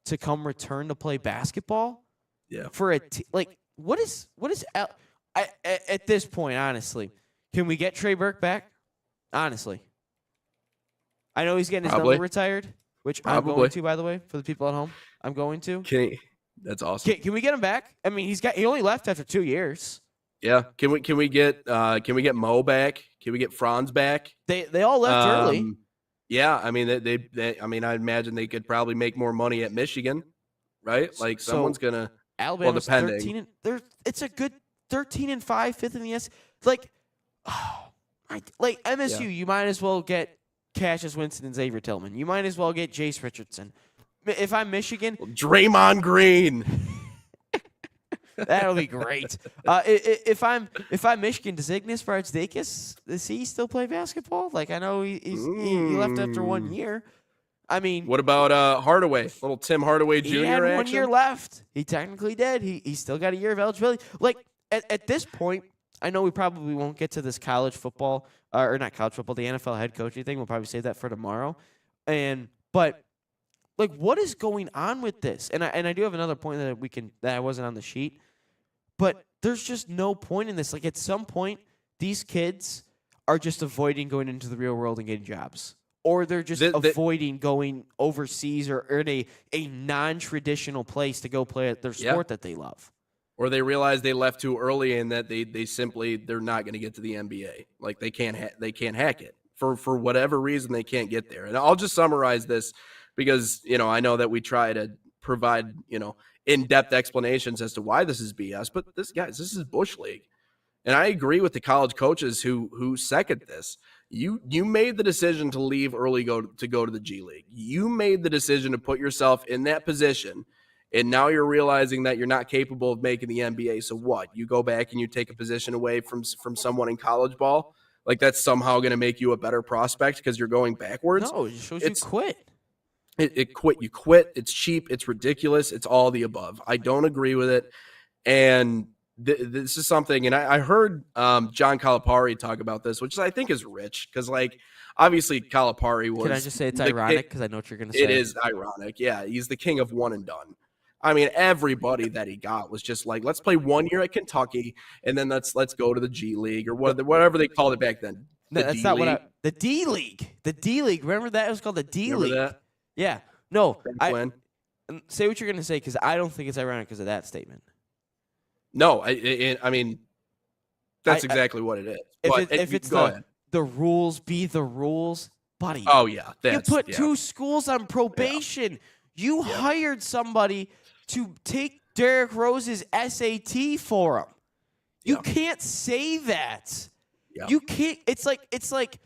to come return to play basketball. Yeah. For what is at this point, honestly, can we get Trey Burke back? Honestly, I know he's getting his number retired. Which I'm going to, by the way, for the people at home. I'm going to. That's awesome. Can we get him back? I mean, he only left after 2 years. Yeah. Can we get Mo back? Can we get Franz back? They all left early. Yeah, I mean I imagine they could probably make more money at Michigan, right? Like someone's gonna. Alabama's depending. 13 and it's a good 13-5, fifth in the S. Like MSU, you might as well get Cassius Winston and Xavier Tillman. You might as well get Jace Richardson. If I'm Michigan, Draymond Green. That'll be great. If I'm Michigan, does Ignas Vardsdakis, does he still play basketball? Like, I know he left after 1 year. I mean, what about Hardaway? Little Tim Hardaway Jr. He had action? 1 year left. He technically did. He still got a year of eligibility. Like at this point, I know we probably won't get to this college football or not college football, the NFL head coaching thing. We'll probably save that for tomorrow. But like, what is going on with this? And I do have another point that I wasn't on the sheet. But there's just no point in this. Like, at some point, these kids are just avoiding going into the real world and getting jobs. Or they're just avoiding going overseas or in a non-traditional place to go play at their sport that they love. Or they realize they left too early and that they're not going to get to the NBA. Like, they can't hack it. For whatever reason, they can't get there. And I'll just summarize this because, I know that we try to provide, in-depth explanations as to why this is BS, but this is Bush League. And I agree with the college coaches who second this. You made the decision to leave early to go to the G League. You made the decision to put yourself in that position, and now you're realizing that you're not capable of making the NBA. So what? You go back and you take a position away from someone in college ball? Like, that's somehow going to make you a better prospect because you're going backwards? No, it shows you quit. You quit. It's cheap. It's ridiculous. It's all the above. I don't agree with it. And this is something, and I heard John Calipari talk about this, which I think is rich because, like, obviously Calipari was. Can I just say it's ironic because I know what you're going to say? It is ironic. Yeah, he's the king of one and done. I mean, everybody that he got was just like, let's play 1 year at Kentucky, and then let's go to the G League or whatever they called it back then. No, that's not what the D League. The D League. Remember that? It was called the D League. Remember that? Yeah. No. When? Say what you're going to say, because I don't think it's ironic because of that statement. No, I mean, that's exactly what it is. If it's the rules be the rules, buddy. Oh, yeah. You put 2 schools on probation. You hired somebody to take Derrick Rose's SAT for him. You can't say that. Yeah. You can't. It's like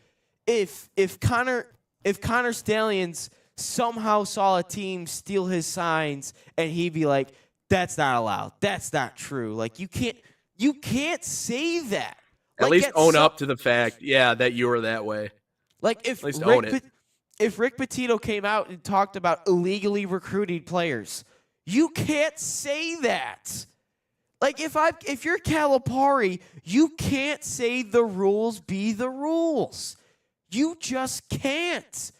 if Connor Stallions somehow saw a team steal his signs and he'd be like, "That's not allowed. That's not true." Like you can't say that. At least own up to the fact, that you were that way. Like if Rick Pitino came out and talked about illegally recruiting players, you can't say that. Like if you're Calipari, you can't say the rules be the rules. You just can't.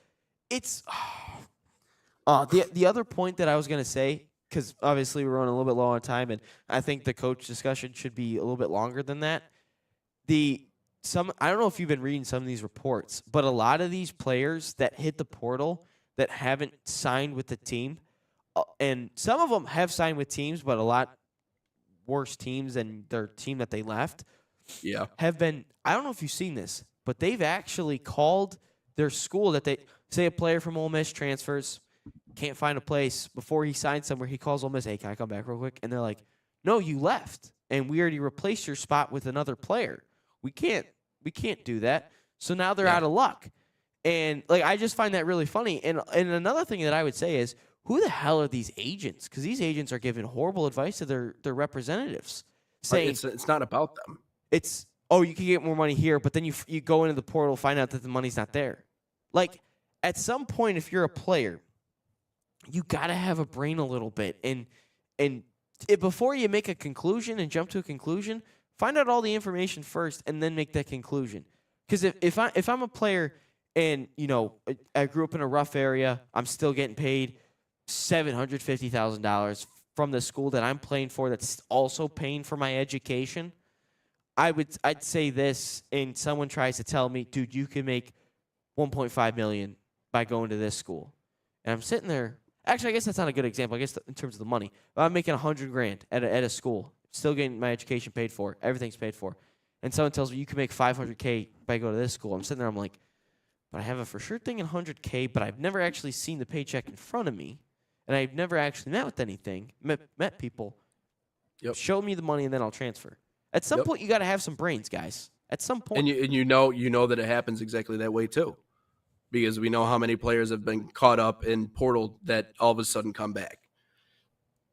It's the other point that I was gonna say, because obviously we're running a little bit low on time, and I think the coach discussion should be a little bit longer than that. I don't know if you've been reading some of these reports, but a lot of these players that hit the portal that haven't signed with the team, and some of them have signed with teams, but a lot worse teams than their team that they left. Yeah, have been. I don't know if you've seen this, but they've actually called their school that they say a player from Ole Miss transfers, can't find a place. Before he signs somewhere, he calls Ole Miss, "Hey, can I come back real quick?" And they're like, "No, you left, and we already replaced your spot with another player. We can't do that." So now they're out of luck. And like I just find that really funny. And another thing that I would say is, who the hell are these agents? Because these agents are giving horrible advice to their representatives, saying it's not about them. It's, oh, you can get more money here, but then you go into the portal, find out that the money's not there. Like at some point, if you're a player, you got to have a brain a little bit, and before you make a conclusion and jump to a conclusion, find out all the information first and then make that conclusion. Because if I'm a player and I grew up in a rough area, I'm still getting paid $750,000 from the school that I'm playing for that's also paying for my education, I'd say this, and someone tries to tell me, "Dude, you can make $1.5 million by going to this school," and I'm sitting there. Actually, I guess that's not a good example. I guess in terms of the money, but I'm making $100,000 at a school, still getting my education paid for, everything's paid for, and someone tells me you can make $500K by going to this school. I'm sitting there, I'm like, but I have a for sure thing in $100K, but I've never actually seen the paycheck in front of me, and I've never actually met people. Yep. Show me the money, and then I'll transfer. At some point, you got to have some brains, guys. At some point, and you know that it happens exactly that way too, because we know how many players have been caught up in portal that all of a sudden come back.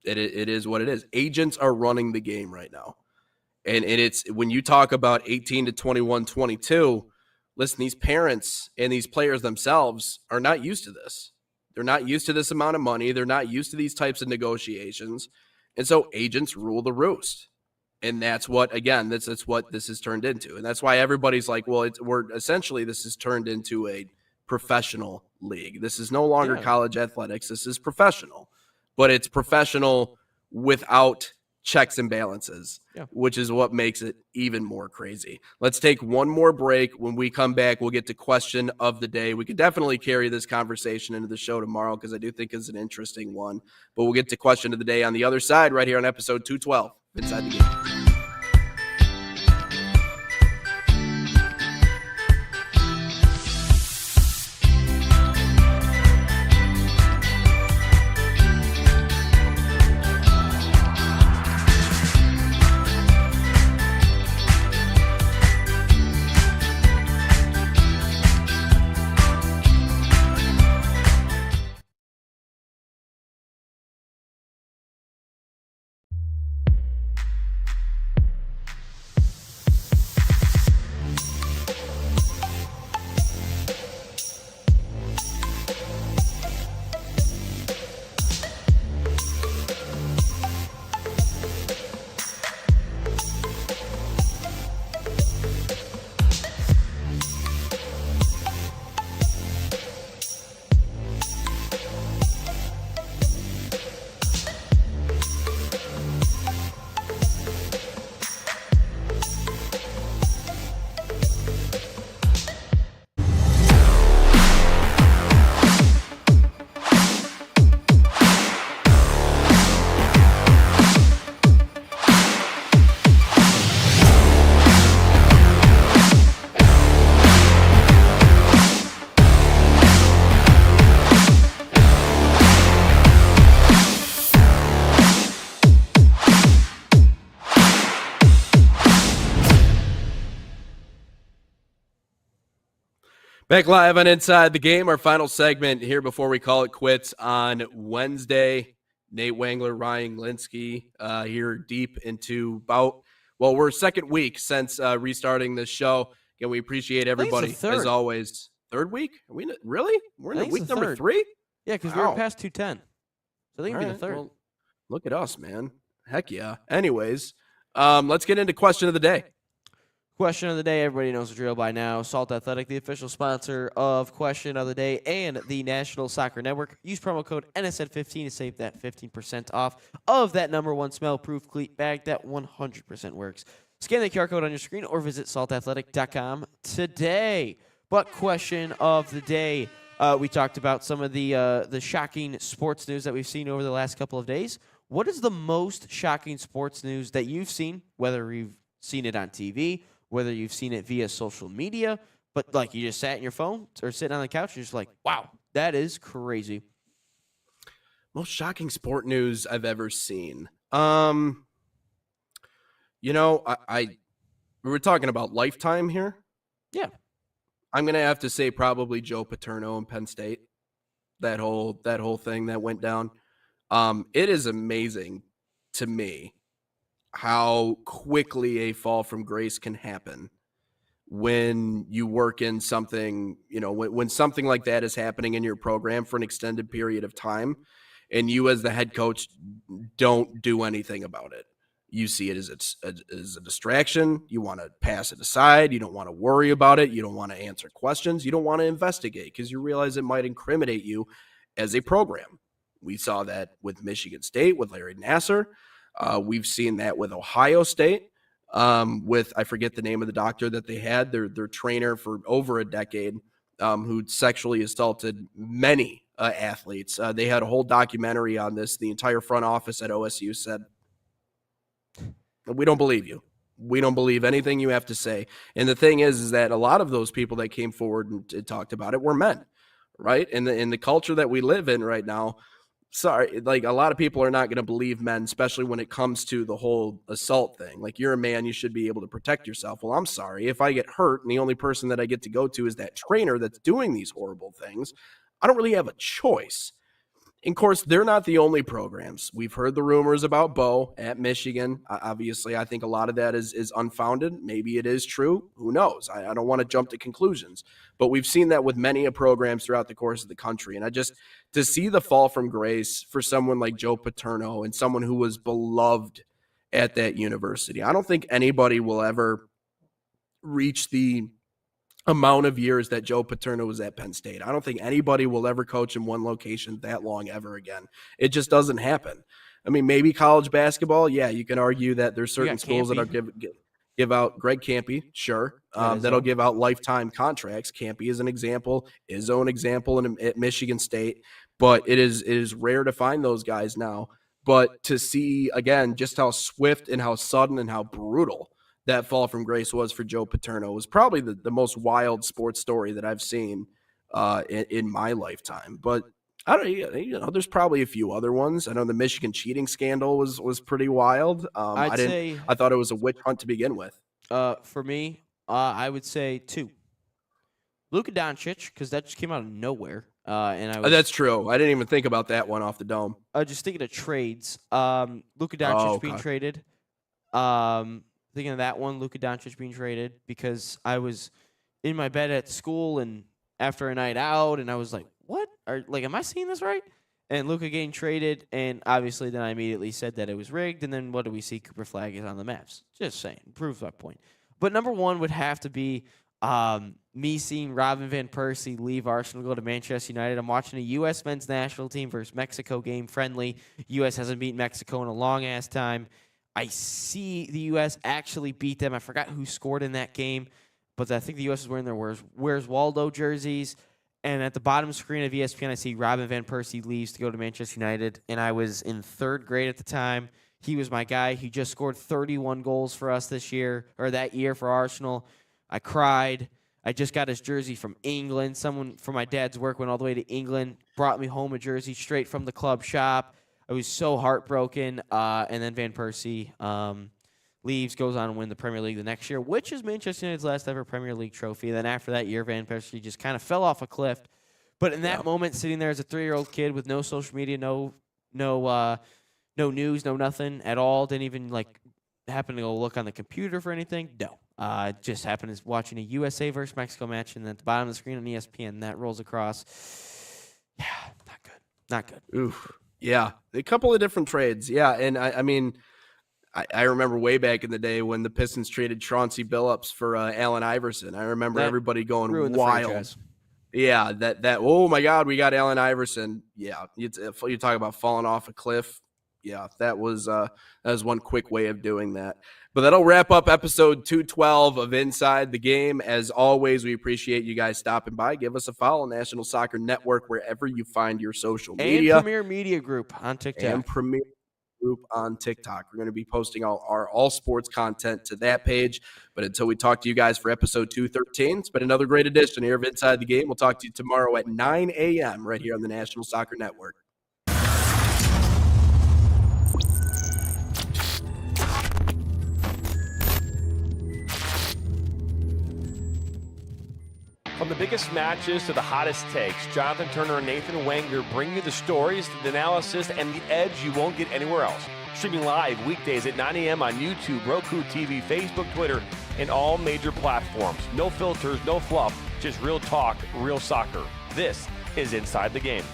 It is what it is. Agents are running the game right now, and it's when you talk about 18 to 21, 22. Listen, these parents and these players themselves are not used to this. They're not used to this amount of money. They're not used to these types of negotiations, and so agents rule the roost. And that's what, again, that's what this has turned into. And that's why everybody's like, well, this has turned into a professional league. This is no longer college athletics. This is professional. But it's professional without checks and balances, which is what makes it even more crazy. Let's take one more break. When we come back, we'll get to question of the day. We could definitely carry this conversation into the show tomorrow because I do think it's an interesting one. But we'll get to question of the day on the other side right here on episode 212. Inside the Game. Back live on Inside the Game, our final segment here before we call it quits on Wednesday. Nate Wangler, Ryan Glinsky here deep into we're second week since restarting this show. Again, we appreciate everybody as always. Third week? Are we really? We're in week number 3? Yeah, because we were past 210. So I think it'd be the third. Well, look at us, man. Heck yeah. Anyways, let's get into question of the day. Question of the day, everybody knows the drill by now. Salt Athletic, the official sponsor of Question of the Day and the National Soccer Network. Use promo code NSN15 to save that 15% off of that #1 smell-proof cleat bag that 100% works. Scan the QR code on your screen or visit saltathletic.com today. But question of the day, we talked about some of the shocking sports news that we've seen over the last couple of days. What is the most shocking sports news that you've seen, whether you've seen it on TV, whether you've seen it via social media, but like you just sat in your phone or sitting on the couch and you're just like, wow, that is crazy. Most shocking sport news I've ever seen. We were talking about Lifetime here. Yeah. I'm going to have to say probably Joe Paterno and Penn State. That whole thing that went down. It is amazing to me how quickly a fall from grace can happen when you work in something, when something like that is happening in your program for an extended period of time and you as the head coach don't do anything about it. You see it as a distraction. You want to pass it aside. You don't want to worry about it. You don't want to answer questions. You don't want to investigate because you realize it might incriminate you as a program. We saw that with Michigan State, with Larry Nassar. We've seen that with Ohio State, with, I forget the name of the doctor that they had, their trainer for over a decade, who sexually assaulted many athletes. They had a whole documentary on this. The entire front office at OSU said, we don't believe you. We don't believe anything you have to say. And the thing is that a lot of those people that came forward and talked about it were men, right? And in the culture that we live in right now, like a lot of people are not going to believe men, especially when it comes to the whole assault thing. Like, you're a man, you should be able to protect yourself. Well, I'm sorry. If I get hurt and the only person that I get to go to is that trainer that's doing these horrible things, I don't really have a choice. And of course, they're not the only programs. We've heard the rumors about Bo at Michigan. Obviously, I think a lot of that is unfounded. Maybe it is true. Who knows? I don't want to jump to conclusions. But we've seen that with many programs throughout the course of the country. And to see the fall from grace for someone like Joe Paterno and someone who was beloved at that university, I don't think anybody will ever reach the amount of years that Joe Paterno was at Penn State. I don't think anybody will ever coach in one location that long ever again. It just doesn't happen. I mean, maybe college basketball. Yeah, you can argue that there's certain schools that are give out Greg Kampe, sure, that'll give out lifetime contracts. Kampe is an example, Izzo an example at Michigan State, but it is rare to find those guys now. But to see, again, just how swift and how sudden and how brutal that fall from grace was for Joe Paterno was probably the most wild sports story that I've seen in my lifetime. But I don't, there's probably a few other ones. I know the Michigan cheating scandal was pretty wild. I thought it was a witch hunt to begin with. For me, I would say 2. Luka Doncic, because that just came out of nowhere. That's true. I didn't even think about that one off the dome. Just thinking of trades. Luka Doncic being traded. Thinking of that one, Luka Doncic being traded, because I was in my bed at school and after a night out, and I was like, what? Am I seeing this right? And Luka getting traded, and obviously then I immediately said that it was rigged, and then what do we see? Cooper Flagg is on the Mavs. Just saying. Proves my point. But number 1 would have to be me seeing Robin Van Persie leave Arsenal, go to Manchester United. I'm watching a U.S. men's national team versus Mexico game, friendly. U.S. hasn't beaten Mexico in a long-ass time. I see the U.S. actually beat them. I forgot who scored in that game, but I think the U.S. is wearing their Where's Waldo jerseys. And at the bottom screen of ESPN, I see Robin Van Persie leaves to go to Manchester United, and I was in 3rd grade at the time. He was my guy. He just scored 31 goals for us that year for Arsenal. I cried. I just got his jersey from England. Someone from my dad's work went all the way to England, brought me home a jersey straight from the club shop. I was so heartbroken. And then Van Persie leaves, goes on to win the Premier League the next year, which is Manchester United's last ever Premier League trophy. Then after that year, Van Persie just kind of fell off a cliff. But in that moment, sitting there as a 3-year-old kid with no social media, no news, no nothing at all, didn't even happen to go look on the computer for anything. No, just happened as watching a USA versus Mexico match, and at the bottom of the screen on ESPN, that rolls across. Yeah, not good. Oof. Yeah, a couple of different trades. Yeah, and I mean, I remember way back in the day when the Pistons traded Chauncey Billups for Allen Iverson. I remember everybody going wild. Yeah, that oh my God, we got Allen Iverson. Yeah, you talk about falling off a cliff. Yeah, that was one quick way of doing that. But that'll wrap up episode 212 of Inside the Game. As always, we appreciate you guys stopping by. Give us a follow, National Soccer Network, wherever you find your social media. And Premier Media Group on TikTok. And Premier Group on TikTok. We're going to be posting our all sports content to that page. But until we talk to you guys for episode 213, it's been another great edition here of Inside the Game. We'll talk to you tomorrow at 9 a.m. right here on the National Soccer Network. From the biggest matches to the hottest takes, Jonathan Turner and Nathan Wenger bring you the stories, the analysis, and the edge you won't get anywhere else. Streaming live weekdays at 9 a.m. on YouTube, Roku TV, Facebook, Twitter, and all major platforms. No filters, no fluff, just real talk, real soccer. This is Inside the Game.